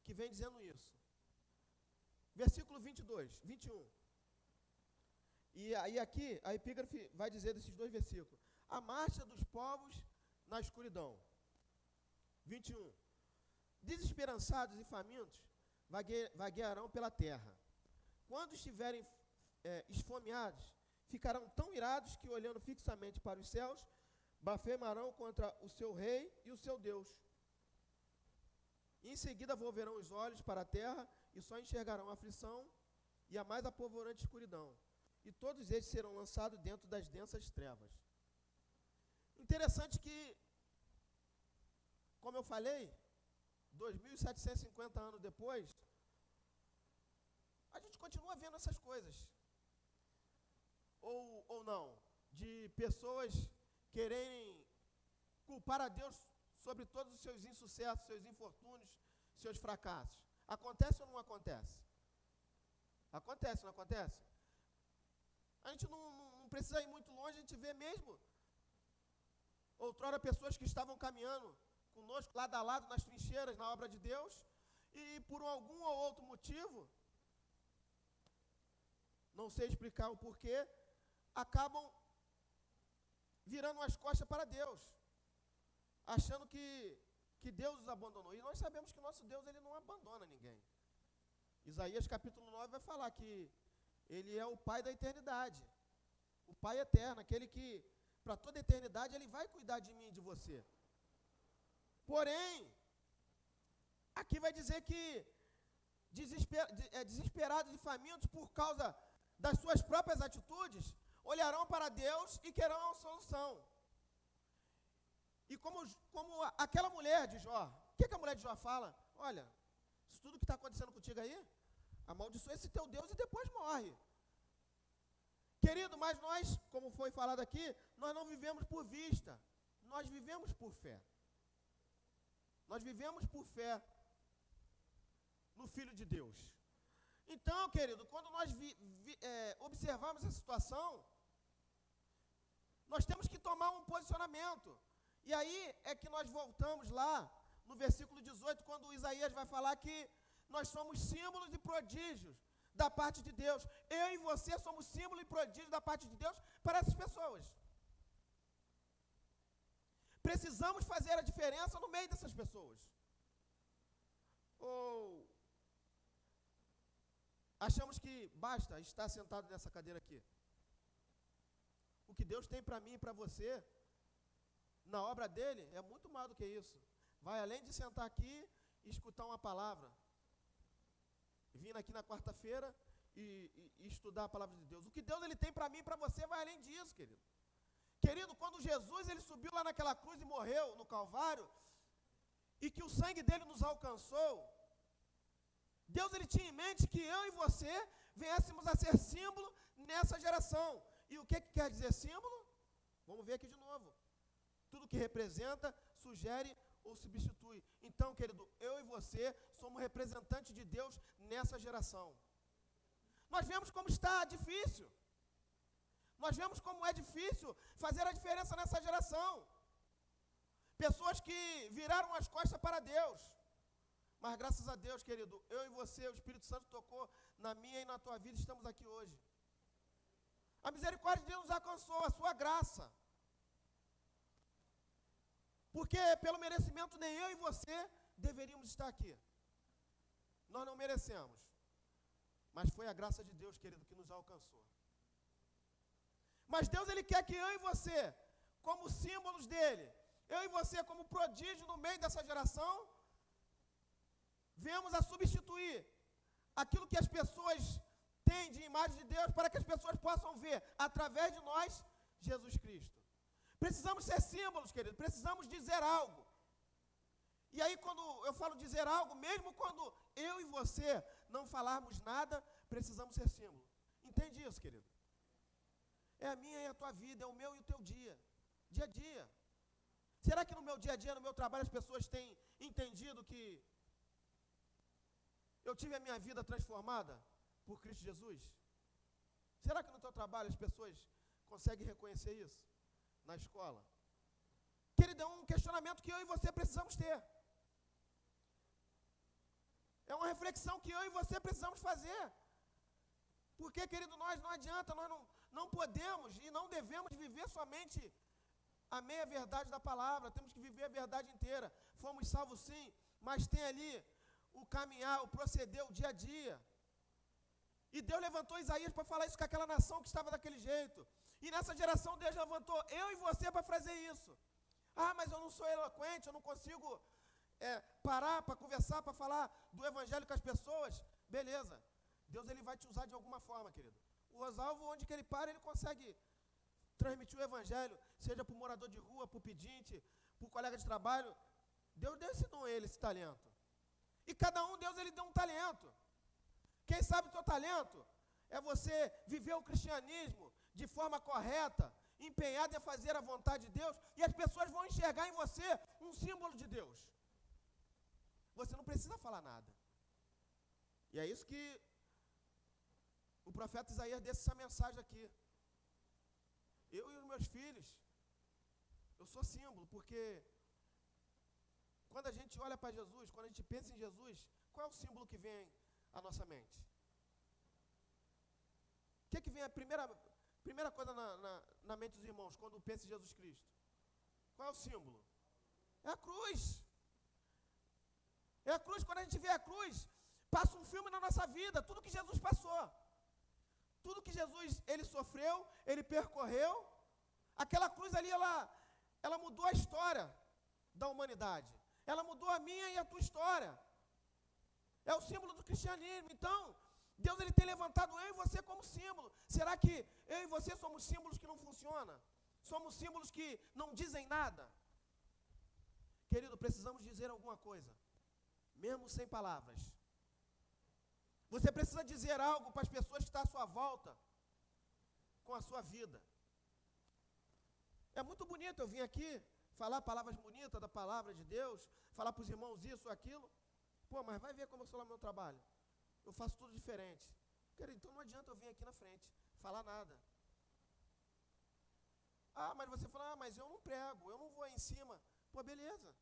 que vem dizendo isso. Versículo 22, 21. E aí aqui, a epígrafe vai dizer desses dois versículos. a marcha dos povos na escuridão. 21. Desesperançados e famintos vaguearão pela terra. Quando estiverem esfomeados, ficarão tão irados que, olhando fixamente para os céus, blasfemarão contra o seu rei e o seu Deus. Em seguida volverão os olhos para a terra e só enxergarão a aflição e a mais apavorante escuridão. E todos eles serão lançados dentro das densas trevas. Interessante que, como eu falei, 2.750 anos depois, a gente continua vendo essas coisas. Ou não, de pessoas quererem culpar a Deus sobre todos os seus insucessos, seus infortúnios, seus fracassos. Acontece ou não acontece? Acontece, não acontece? A gente não precisa ir muito longe, a gente vê mesmo. Outrora, pessoas que estavam caminhando conosco, lado a lado, nas trincheiras, na obra de Deus, e por algum ou outro motivo, não sei explicar o porquê, acabam virando as costas para Deus, achando que Deus os abandonou. E nós sabemos que nosso Deus, ele não abandona ninguém. Isaías capítulo 9 vai falar que ele é o Pai da eternidade, o Pai eterno, aquele que, para toda a eternidade, ele vai cuidar de mim e de você. Porém, aqui vai dizer que desesperados e famintos por causa das suas próprias atitudes, olharão para Deus e querão a solução. E como aquela mulher de Jó, o que a mulher de Jó fala? Olha, isso tudo que está acontecendo contigo aí, amaldiçoa esse teu Deus e depois morre. Querido, mas nós, como foi falado aqui, nós não vivemos por vista, nós vivemos por fé. Nós vivemos por fé no Filho de Deus. Então, querido, quando nós observamos essa situação, nós temos que tomar um posicionamento. E aí é que nós voltamos lá no versículo 18, quando Isaías vai falar que nós somos símbolos e prodígios da parte de Deus. Eu e você somos símbolo e prodígio da parte de Deus para essas pessoas. Precisamos fazer a diferença no meio dessas pessoas. Ou achamos que basta estar sentado nessa cadeira aqui. O que Deus tem para mim e para você, na obra dele, é muito mais do que isso. Vai além de sentar aqui e escutar uma palavra. Vir aqui na quarta-feira e estudar a palavra de Deus. O que Deus ele tem para mim e para você vai além disso, querido. Querido, quando Jesus ele subiu lá naquela cruz e morreu no Calvário, e que o sangue dele nos alcançou, Deus ele tinha em mente que eu e você viéssemos a ser símbolo nessa geração. E o que quer dizer símbolo? Vamos ver aqui de novo. Tudo que representa, sugere ou substitui. Então, querido, eu e você somos representantes de Deus nessa geração. Nós vemos como está difícil. Nós vemos como é difícil fazer a diferença nessa geração. Pessoas que viraram as costas para Deus. Mas graças a Deus, querido, eu e você, o Espírito Santo tocou na minha e na tua vida, estamos aqui hoje. A misericórdia de Deus nos alcançou, a sua graça. Porque pelo merecimento nem eu e você deveríamos estar aqui. Nós não merecemos. Mas foi a graça de Deus, querido, que nos alcançou. Mas Deus, ele quer que eu e você, como símbolos dele, eu e você como prodígio no meio dessa geração, venhamos a substituir aquilo que as pessoas têm de imagem de Deus para que as pessoas possam ver, através de nós, Jesus Cristo. Precisamos ser símbolos, querido, precisamos dizer algo. E aí quando eu falo dizer algo, mesmo quando eu e você não falarmos nada, precisamos ser símbolo. Entende isso, querido? É a minha e a tua vida, é o meu e o teu dia, dia a dia. Será que no meu dia a dia, no meu trabalho, as pessoas têm entendido que eu tive a minha vida transformada por Cristo Jesus? Será que no teu trabalho as pessoas conseguem reconhecer isso? Na escola? Querido, é um questionamento que eu e você precisamos ter. É uma reflexão que eu e você precisamos fazer. Porque, querido, nós não adianta, nós não podemos e não devemos viver somente a meia verdade da palavra, temos que viver a verdade inteira. Fomos salvos sim, mas tem ali o caminhar, o proceder, o dia a dia. E Deus levantou Isaías para falar isso com aquela nação que estava daquele jeito. E nessa geração Deus levantou eu e você para fazer isso. Ah, mas eu não sou eloquente, eu não consigo parar para conversar, para falar do evangelho com as pessoas. Beleza, Deus ele vai te usar de alguma forma, querido. O Rosalvo, onde que ele para, ele consegue transmitir o evangelho, seja para o morador de rua, para o pedinte, para o colega de trabalho. Deus ensinou ele esse talento. E cada um, Deus ele deu um talento. Quem sabe o teu talento é você viver o cristianismo de forma correta, empenhado em fazer a vontade de Deus, e as pessoas vão enxergar em você um símbolo de Deus. Você não precisa falar nada. E é isso que o profeta Isaías deixa essa mensagem aqui. Eu e os meus filhos, eu sou símbolo, porque quando a gente olha para Jesus, quando a gente pensa em Jesus, qual é o símbolo que vem à nossa mente? O que vem a primeira coisa na mente dos irmãos, quando pensa em Jesus Cristo? Qual é o símbolo? É a cruz. É a cruz. Quando a gente vê a cruz, passa um filme na nossa vida, tudo que Jesus passou. Tudo que Jesus, ele sofreu, ele percorreu. Aquela cruz ali, ela mudou a história da humanidade. Ela mudou a minha e a tua história. É o símbolo do cristianismo. Então, Deus ele tem levantado eu e você como símbolo. Será que eu e você somos símbolos que não funcionam? Somos símbolos que não dizem nada? Querido, precisamos dizer alguma coisa, mesmo sem palavras. Você precisa dizer algo para as pessoas que estão à sua volta, com a sua vida. É muito bonito eu vir aqui, falar palavras bonitas da palavra de Deus, falar para os irmãos isso, aquilo. Pô, mas vai ver como eu sou lá no meu trabalho. Eu faço tudo diferente. Querido, então não adianta eu vir aqui na frente, falar nada. Ah, mas você fala, mas eu não prego, eu não vou aí em cima. Pô, beleza.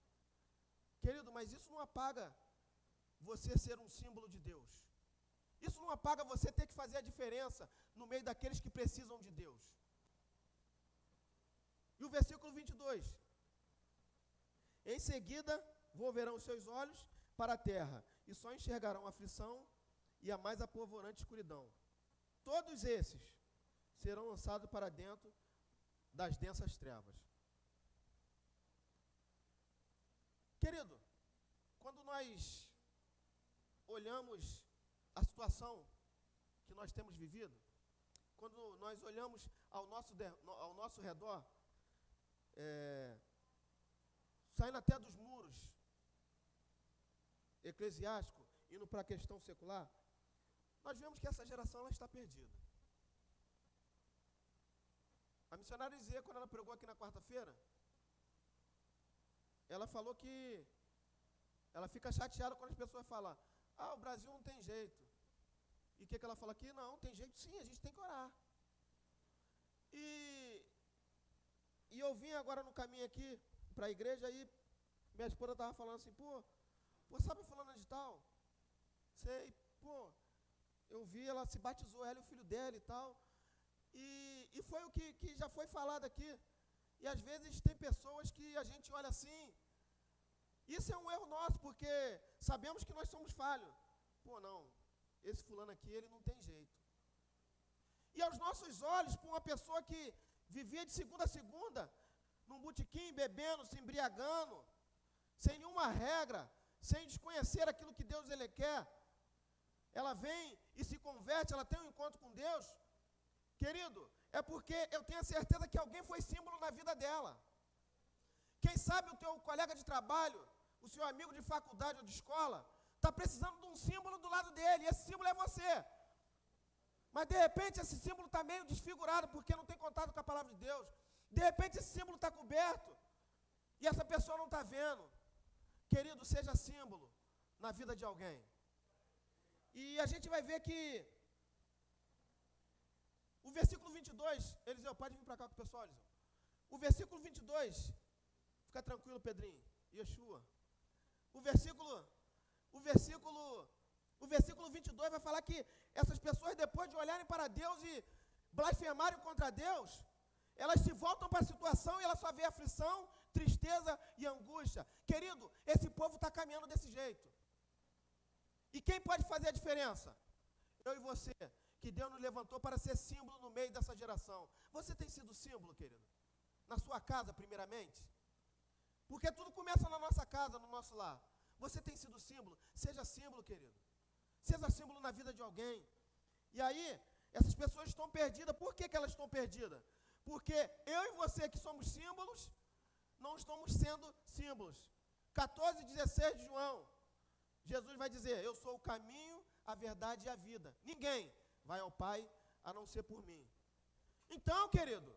Querido, mas isso não apaga você ser um símbolo de Deus. Isso não apaga você ter que fazer a diferença no meio daqueles que precisam de Deus. E o versículo 22. Em seguida, volverão os seus olhos para a terra, e só enxergarão a aflição e a mais apavorante escuridão. Todos esses serão lançados para dentro das densas trevas. Querido, quando nós olhamos a situação que nós temos vivido, quando nós olhamos ao nosso redor, saindo até dos muros eclesiásticos, indo para a questão secular, nós vemos que essa geração ela está perdida. A missionária Zé, quando ela pregou aqui na quarta-feira, ela falou que ela fica chateada quando as pessoas falam, o Brasil não tem jeito. E o que ela fala aqui? Não, tem jeito sim, a gente tem que orar. E eu vim agora no caminho aqui para a igreja e minha esposa estava falando assim, pô, sabe fulana de tal? Sei, pô, eu vi, ela se batizou, ela e o filho dela e tal. E foi o que já foi falado aqui. E às vezes tem pessoas que a gente olha assim. Isso é um erro nosso, porque sabemos que nós somos falhos. Pô, não, esse fulano aqui, ele não tem jeito. E aos nossos olhos, para uma pessoa que vivia de segunda a segunda, num botequim, bebendo, se embriagando, sem nenhuma regra, sem desconhecer aquilo que Deus ele quer, ela vem e se converte, ela tem um encontro com Deus. Querido, é porque eu tenho a certeza que alguém foi símbolo na vida dela. Quem sabe o teu colega de trabalho, o seu amigo de faculdade ou de escola, está precisando de um símbolo do lado dele, e esse símbolo é você. Mas de repente esse símbolo está meio desfigurado, porque não tem contato com a palavra de Deus. De repente esse símbolo está coberto, e essa pessoa não está vendo. Querido, seja símbolo na vida de alguém. E a gente vai ver que o versículo 22, Eliseu, pode vir para cá com o pessoal, Eliseu. O versículo 22, fica tranquilo, Pedrinho, Yeshua. O versículo 22 vai falar que essas pessoas, depois de olharem para Deus e blasfemarem contra Deus, elas se voltam para a situação e ela só vê aflição, tristeza e angústia. Querido, esse povo está caminhando desse jeito. E quem pode fazer a diferença? Eu e você, que Deus nos levantou para ser símbolo no meio dessa geração. Você tem sido símbolo, querido? Na sua casa, primeiramente? Porque tudo começa na nossa casa, no nosso lar. Você tem sido símbolo? Seja símbolo, querido. Seja símbolo na vida de alguém. E aí, essas pessoas estão perdidas. Por que elas estão perdidas? Porque eu e você que somos símbolos, não estamos sendo símbolos. 14:16 de João. Jesus vai dizer, eu sou o caminho, a verdade e a vida. Ninguém vai ao Pai a não ser por mim. Então, querido,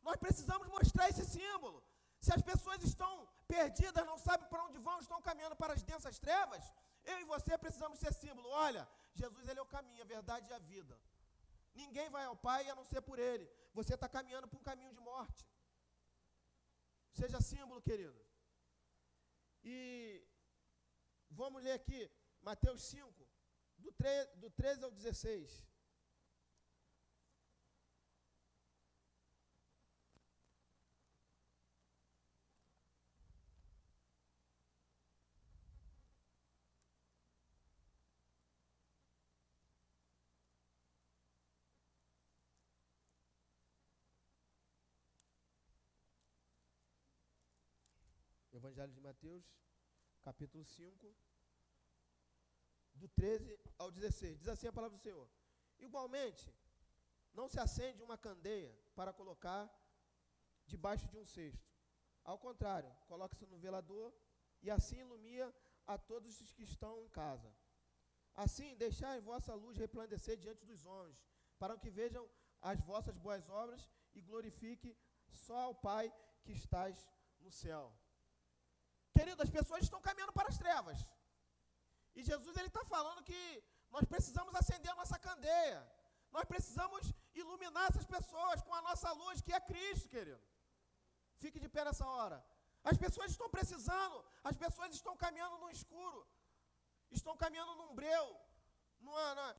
nós precisamos mostrar esse símbolo. Se as pessoas estão perdidas, não sabem para onde vão, estão caminhando para as densas trevas, eu e você precisamos ser símbolo. Olha, Jesus, ele é o caminho, a verdade e a vida. Ninguém vai ao Pai a não ser por ele. Você está caminhando por um caminho de morte. Seja símbolo, querido. E vamos ler aqui, Mateus 5, do 13 ao 16. Evangelho de Mateus, capítulo 5, do 13 ao 16. Diz assim a palavra do Senhor. Igualmente, não se acende uma candeia para colocar debaixo de um cesto. Ao contrário, coloca-se no velador e assim ilumina a todos os que estão em casa. Assim, deixai vossa luz resplandecer diante dos homens, para que vejam as vossas boas obras e glorifique só ao Pai que estás no céu. Querido, as pessoas estão caminhando para as trevas. E Jesus ele está falando que nós precisamos acender a nossa candeia. Nós precisamos iluminar essas pessoas com a nossa luz, que é Cristo, querido. Fique de pé nessa hora. As pessoas estão precisando, as pessoas estão caminhando no escuro, estão caminhando num breu,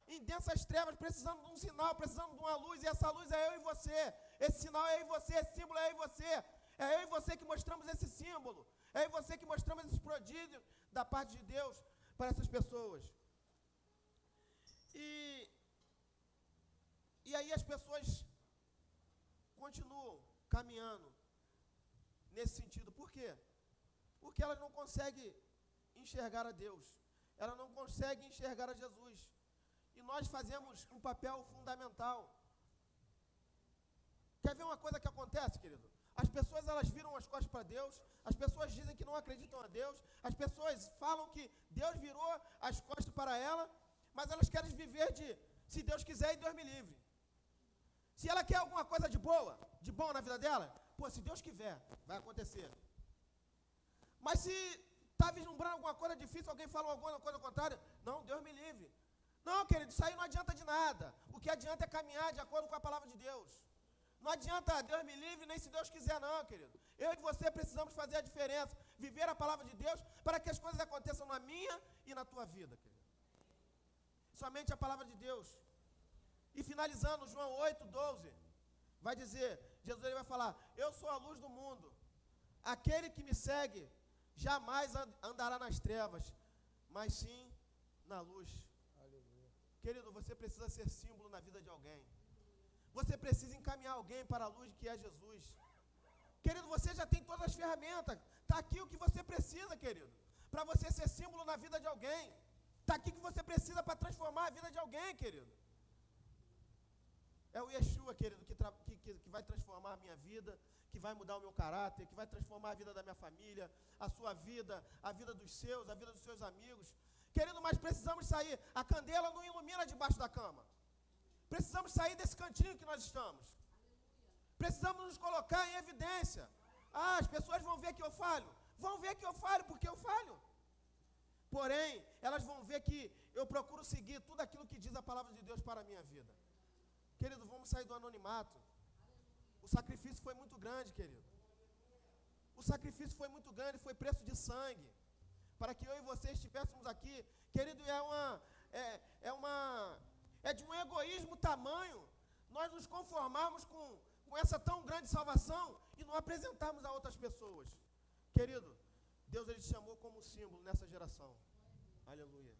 em densas trevas, precisando de um sinal, precisando de uma luz, e essa luz é eu e você. Esse sinal é eu e você, esse símbolo é eu e você. É eu e você que mostramos esse símbolo. É eu e você que mostramos esses prodígios da parte de Deus para essas pessoas. E aí as pessoas continuam caminhando nesse sentido. Por quê? Porque elas não conseguem enxergar a Deus. Elas não conseguem enxergar a Jesus. E nós fazemos um papel fundamental. Quer ver uma coisa que acontece, querido? As pessoas, elas viram as costas para Deus, as pessoas dizem que não acreditam a Deus, as pessoas falam que Deus virou as costas para ela, mas elas querem viver se Deus quiser e Deus me livre. Se ela quer alguma coisa de bom na vida dela, se Deus quiser, vai acontecer. Mas se está vislumbrando alguma coisa difícil, alguém fala alguma coisa contrária, não, Deus me livre. Não, querido, isso aí não adianta de nada. O que adianta é caminhar de acordo com a palavra de Deus. Não adianta Deus me livre, nem se Deus quiser não, querido. Eu e você precisamos fazer a diferença, viver a palavra de Deus, para que as coisas aconteçam na minha e na tua vida, querido. Somente a palavra de Deus. E finalizando, João 8:12, vai dizer, Jesus ele vai falar, eu sou a luz do mundo. Aquele que me segue jamais andará nas trevas, mas sim na luz. Aleluia. Querido, você precisa ser símbolo na vida de alguém. Você precisa encaminhar alguém para a luz que é Jesus. Querido, você já tem todas as ferramentas. Está aqui o que você precisa, querido, para você ser símbolo na vida de alguém. Está aqui o que você precisa para transformar a vida de alguém, querido. É o Yeshua, querido, que vai transformar a minha vida, que vai mudar o meu caráter, que vai transformar a vida da minha família, a sua vida, a vida dos seus, a vida dos seus amigos. Querido, mas precisamos sair. A candela não ilumina debaixo da cama. Precisamos sair desse cantinho que nós estamos. Precisamos nos colocar em evidência. As pessoas vão ver que eu falho. Vão ver que eu falho, porque eu falho. Porém, elas vão ver que eu procuro seguir tudo aquilo que diz a palavra de Deus para a minha vida. Querido, vamos sair do anonimato. O sacrifício foi muito grande, querido. O sacrifício foi muito grande, foi preço de sangue. Para que eu e você estivéssemos aqui. Querido, é de um egoísmo tamanho nós nos conformarmos com com essa tão grande salvação e não apresentarmos a outras pessoas? Querido, Deus ele te chamou como símbolo nessa geração. Aleluia.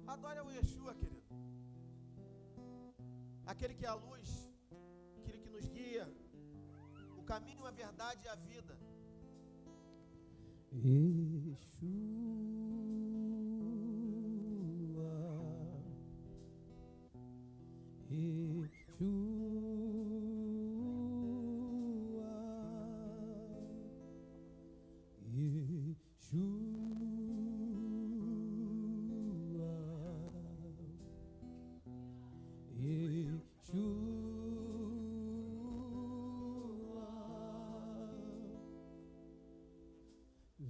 Adore ao Yeshua, querido. Aquele que é a luz, aquele que nos guia, o caminho, a verdade e a vida.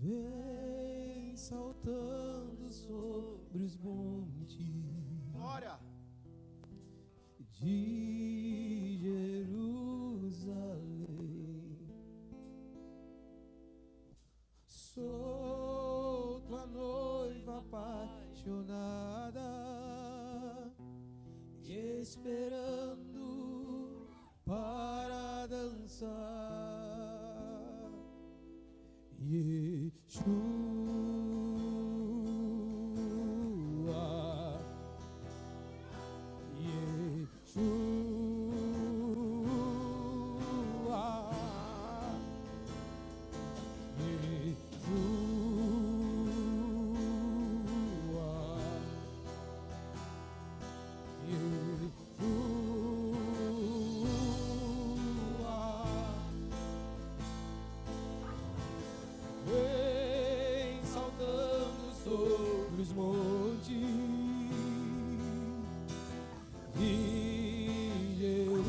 Vem saltando sobre os montes. Glória. De Jerusalém, sou tua noiva apaixonada, esperando para dançar. Vem saltando sobre os montes de Jerusalém,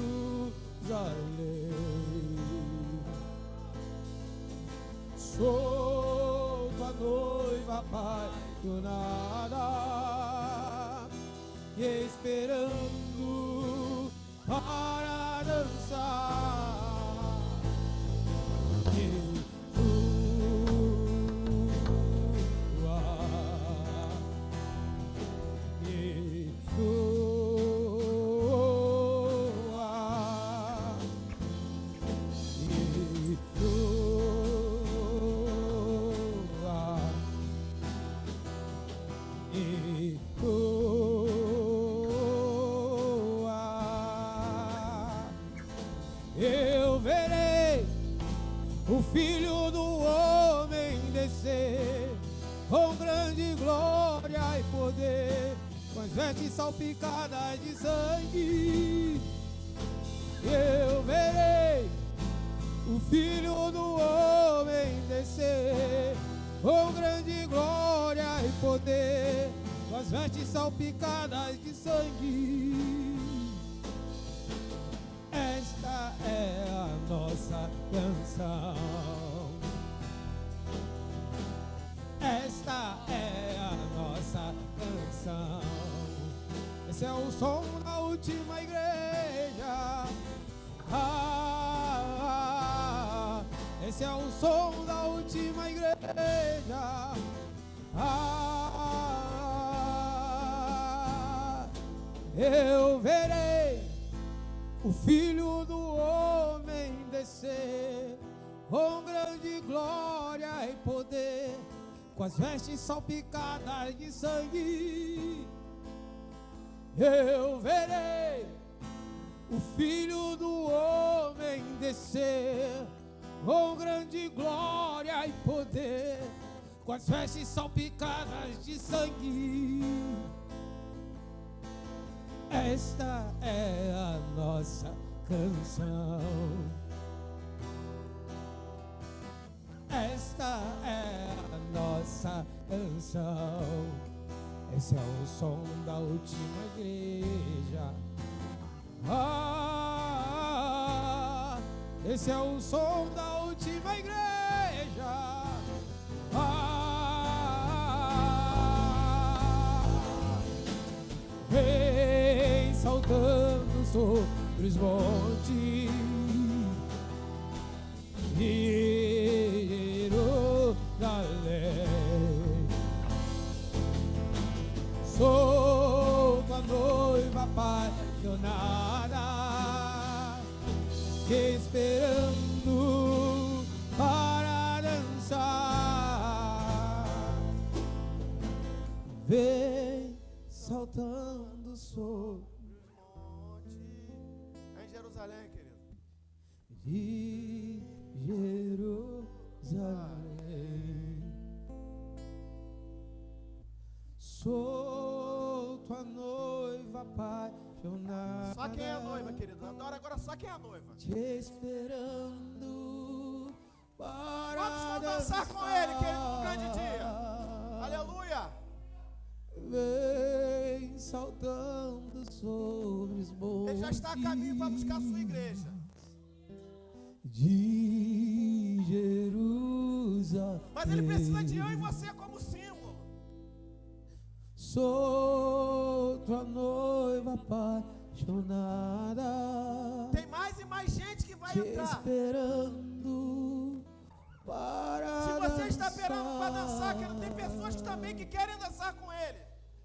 sou tua noiva apaixonada, esperando para dançar. Eu verei o Filho do Homem descer com grande glória e poder, com as vestes salpicadas de sangue. Eu verei o Filho do Homem descer com grande glória e poder, com as vestes salpicadas de sangue. Esta é a nossa canção. Esta é a nossa canção. Esse é o som da última igreja. Esse é o som da última igreja. Eu verei o Filho do Homem descer com grande glória e poder, com as vestes salpicadas de sangue. Eu verei o Filho do Homem descer com grande glória e poder, com as vestes salpicadas de sangue. Esta é a nossa canção. Esta é a nossa canção. Esse é o som da última igreja. Esse é o som da última igreja. Vem saltando sobre os montes de Jerusalém. Sou tua noiva apaixonada, Jerusalém, querido. De Jerusalém, sou tua noiva apaixonada. Só quem é a noiva, querido. Adora agora só quem é a noiva. Te esperando para Quantos vão dançar com ele, querido, no grande dia? Aleluia. Vem saltando sobre os montes. Ele já está a caminho para buscar a sua igreja. De Jerusalém, Mas ele precisa de eu e você como símbolo. sou tua noiva apaixonada. Tem mais e mais gente que vai te entrar. esperando para Se você está dançar. esperando para dançar, querido, tem pessoas que também que querem dançar com ele.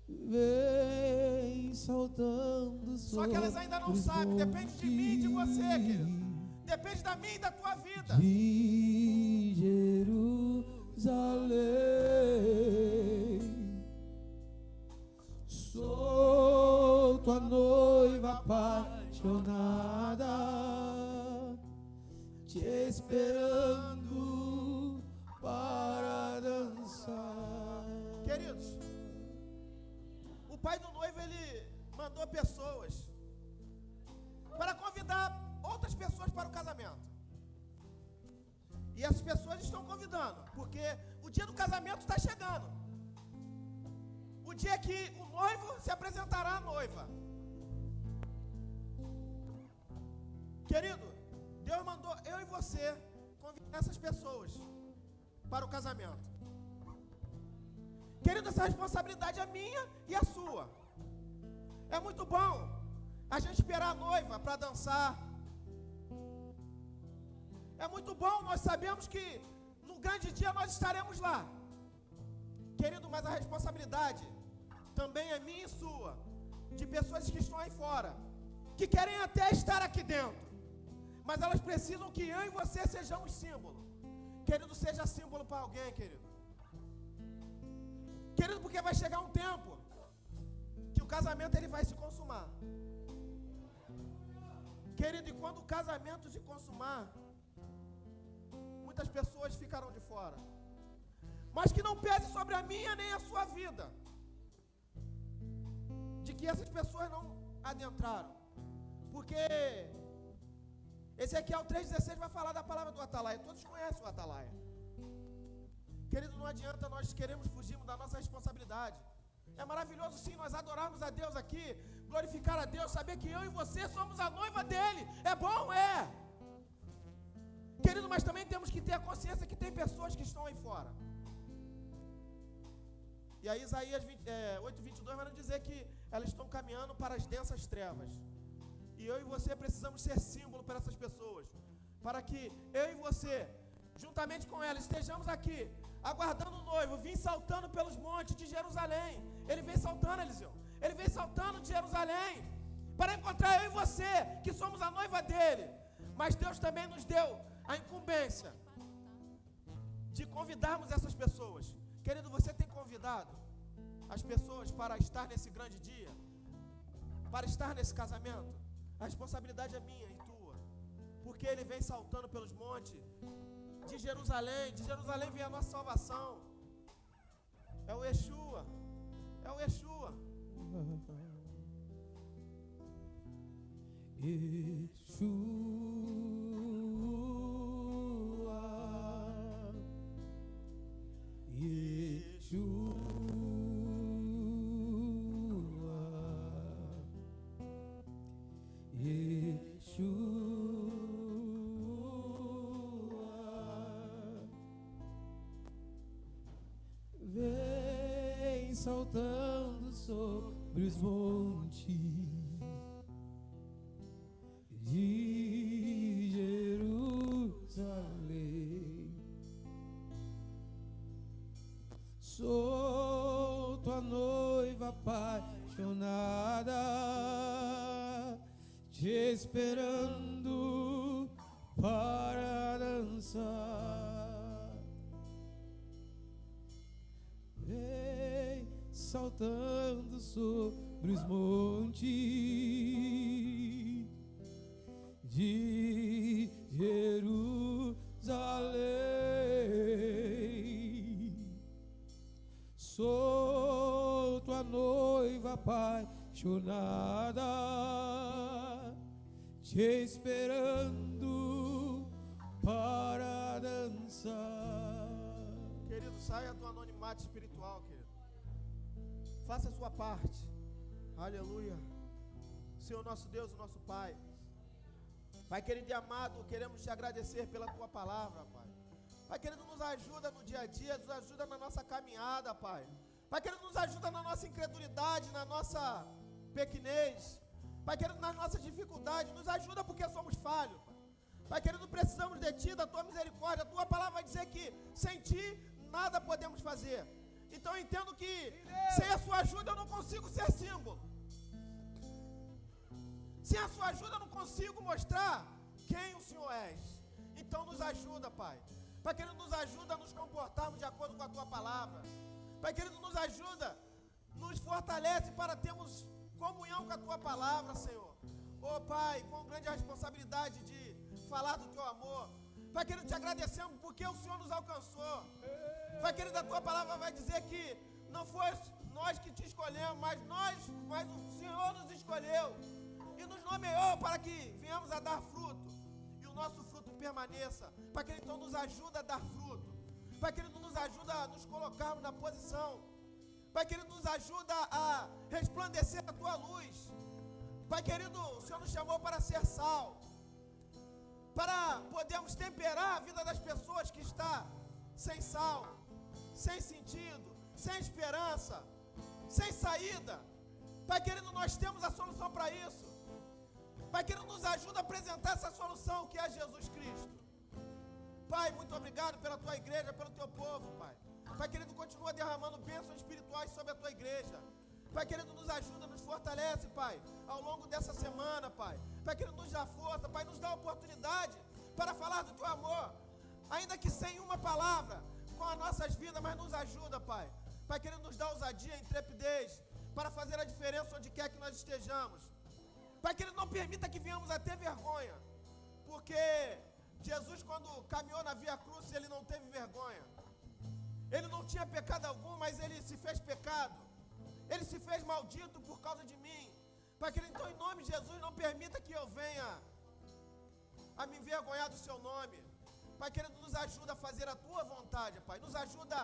Vem saltando sobre Só que elas ainda não os sabem. Depende de mim e de você, montes. querido. Depende da minha e da tua vida. De Jerusalém, sou tua noiva apaixonada, te esperando para dançar. Queridos, o pai do noivo, ele mandou pessoas para convidar outras pessoas para o casamento. E essas pessoas estão convidando, porque o dia do casamento está chegando. O dia que o noivo se apresentará à noiva. Querido, Deus mandou eu e você convidar essas pessoas para o casamento. Querido, essa responsabilidade é minha e a sua. É muito bom a gente esperar a noiva para dançar. É muito bom, nós sabemos que no grande dia nós estaremos lá. Querido, mas a responsabilidade também é minha e sua, de pessoas que estão aí fora, que querem até estar aqui dentro, mas elas precisam que eu e você sejamos símbolo. Querido, seja símbolo para alguém, querido. Querido, porque vai chegar um tempo que o casamento ele vai se consumar. Querido, e quando o casamento se consumar, muitas pessoas ficarão de fora. Mas que não pese sobre a minha nem a sua vida, de que essas pessoas não adentraram. Porque Ezequiel 3,16 vai falar da palavra do Atalaia. Todos conhecem o Atalaia. Querido, não adianta nós queremos fugirmos da nossa responsabilidade. É maravilhoso sim nós adorarmos a Deus aqui, glorificar a Deus, saber que eu e você somos a noiva dele. É bom? É. Querido, mas também temos que ter a consciência que tem pessoas que estão aí fora. E aí Isaías 8:22 vai nos dizer que elas estão caminhando para as densas trevas. E eu e você precisamos ser símbolo para essas pessoas, para que eu e você, juntamente com elas, estejamos aqui, aguardando o noivo, vir saltando pelos montes de Jerusalém. Ele vem saltando, Eliseu. Ele vem saltando de Jerusalém, para encontrar eu e você, que somos a noiva dele. Mas Deus também nos deu a incumbência de convidarmos essas pessoas. Querido, você tem convidado as pessoas para estar nesse grande dia, para estar nesse casamento? A responsabilidade é minha e tua, porque ele vem saltando pelos montes de Jerusalém vem a nossa salvação. É o Yeshua, é o Yeshua. Vem saltando sobre os montes de Jerusalém. Sou tua noiva apaixonada, te esperando para dançar. Vem saltando sobre os montes de Jerusalém. Sou tua noiva apaixonada, te esperando para dançar. Querido, saia do anonimato espiritual, querido. Faça a sua parte. Aleluia. Senhor nosso Deus, o nosso Pai. Pai querido e amado, queremos te agradecer pela tua palavra, Pai. Pai querido, nos ajuda no dia a dia, nos ajuda na nossa caminhada, Pai. Pai querido, nos ajuda na nossa incredulidade, na nossa pequenez. Pai querido, nas nossas dificuldades, nos ajuda porque somos falhos. Pai querido, precisamos de Ti, da Tua misericórdia. A Tua palavra vai dizer que sem Ti nada podemos fazer. Então eu entendo que sem a Sua ajuda eu não consigo ser símbolo. Sem a Sua ajuda eu não consigo mostrar quem o Senhor és. Então nos ajuda, Pai. Pai querido, nos ajuda a nos comportarmos de acordo com a Tua palavra. Pai querido, nos ajuda, nos fortalece para termos comunhão com a Tua palavra, Senhor. Oh Pai, com grande responsabilidade de falar do Teu amor. Pai querido, te agradecemos porque o Senhor nos alcançou. Pai querido, a Tua palavra vai dizer que não foi nós que te escolhemos, mas o Senhor nos escolheu e nos nomeou para que venhamos a dar fruto e o nosso fruto permaneça. Pai querido, então nos ajuda a dar fruto. Pai querido, nos ajuda a nos colocarmos na posição. Pai querido, nos ajuda a resplandecer a Tua luz. Pai querido, o Senhor nos chamou para ser sal, para podermos temperar a vida das pessoas que está sem sal, sem sentido, sem esperança, sem saída. Pai querido, nós temos a solução para isso. Pai querido, nos ajuda a apresentar essa solução que é Jesus Cristo. Pai, muito obrigado pela Tua igreja, pelo Teu povo, Pai. Pai querido, continua derramando bênçãos espirituais sobre a Tua igreja. Pai querido, nos ajuda, nos fortalece, Pai, ao longo dessa semana, Pai. Pai querido, nos dá força, Pai, nos dá oportunidade para falar do Teu amor, ainda que sem uma palavra, com as nossas vidas, mas nos ajuda, Pai. Pai querido, nos dá ousadia, intrepidez, para fazer a diferença onde quer que nós estejamos. Pai querido, não permita que venhamos a ter vergonha, porque Jesus, quando caminhou na Via Cruz, Ele não teve vergonha. Ele não tinha pecado algum, mas Ele se fez pecado. Ele se fez maldito por causa de mim. Pai querido, então em nome de Jesus, não permita que eu venha a me envergonhar do Seu nome. Pai querido, nos ajuda a fazer a Tua vontade, Pai. Nos ajuda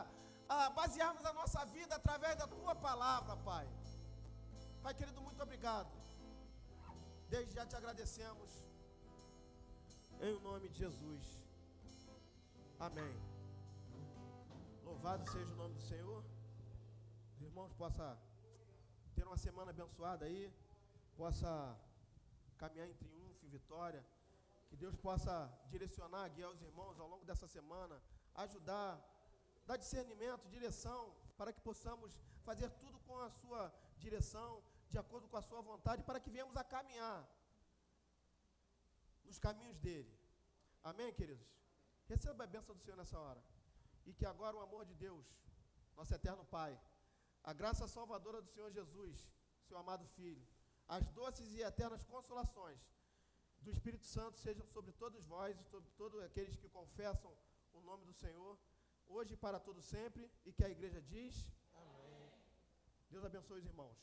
a basearmos a nossa vida através da Tua palavra, Pai. Pai querido, muito obrigado. Desde já te agradecemos. Em nome de Jesus. Amém. Louvado seja o nome do Senhor. Os irmãos possam ter uma semana abençoada aí. Possa caminhar em triunfo, em vitória. Que Deus possa direcionar, guiar os irmãos ao longo dessa semana. Ajudar, dar discernimento, direção, para que possamos fazer tudo com a Sua direção, de acordo com a Sua vontade, para que venhamos a caminhar nos caminhos dEle. Amém, queridos? Receba a bênção do Senhor nessa hora. E que agora o amor de Deus, nosso eterno Pai, a graça salvadora do Senhor Jesus, Seu amado Filho, as doces e eternas consolações do Espírito Santo sejam sobre todos vós e sobre todos aqueles que confessam o nome do Senhor, hoje e para todo sempre, e que a igreja diz: amém. Deus abençoe os irmãos.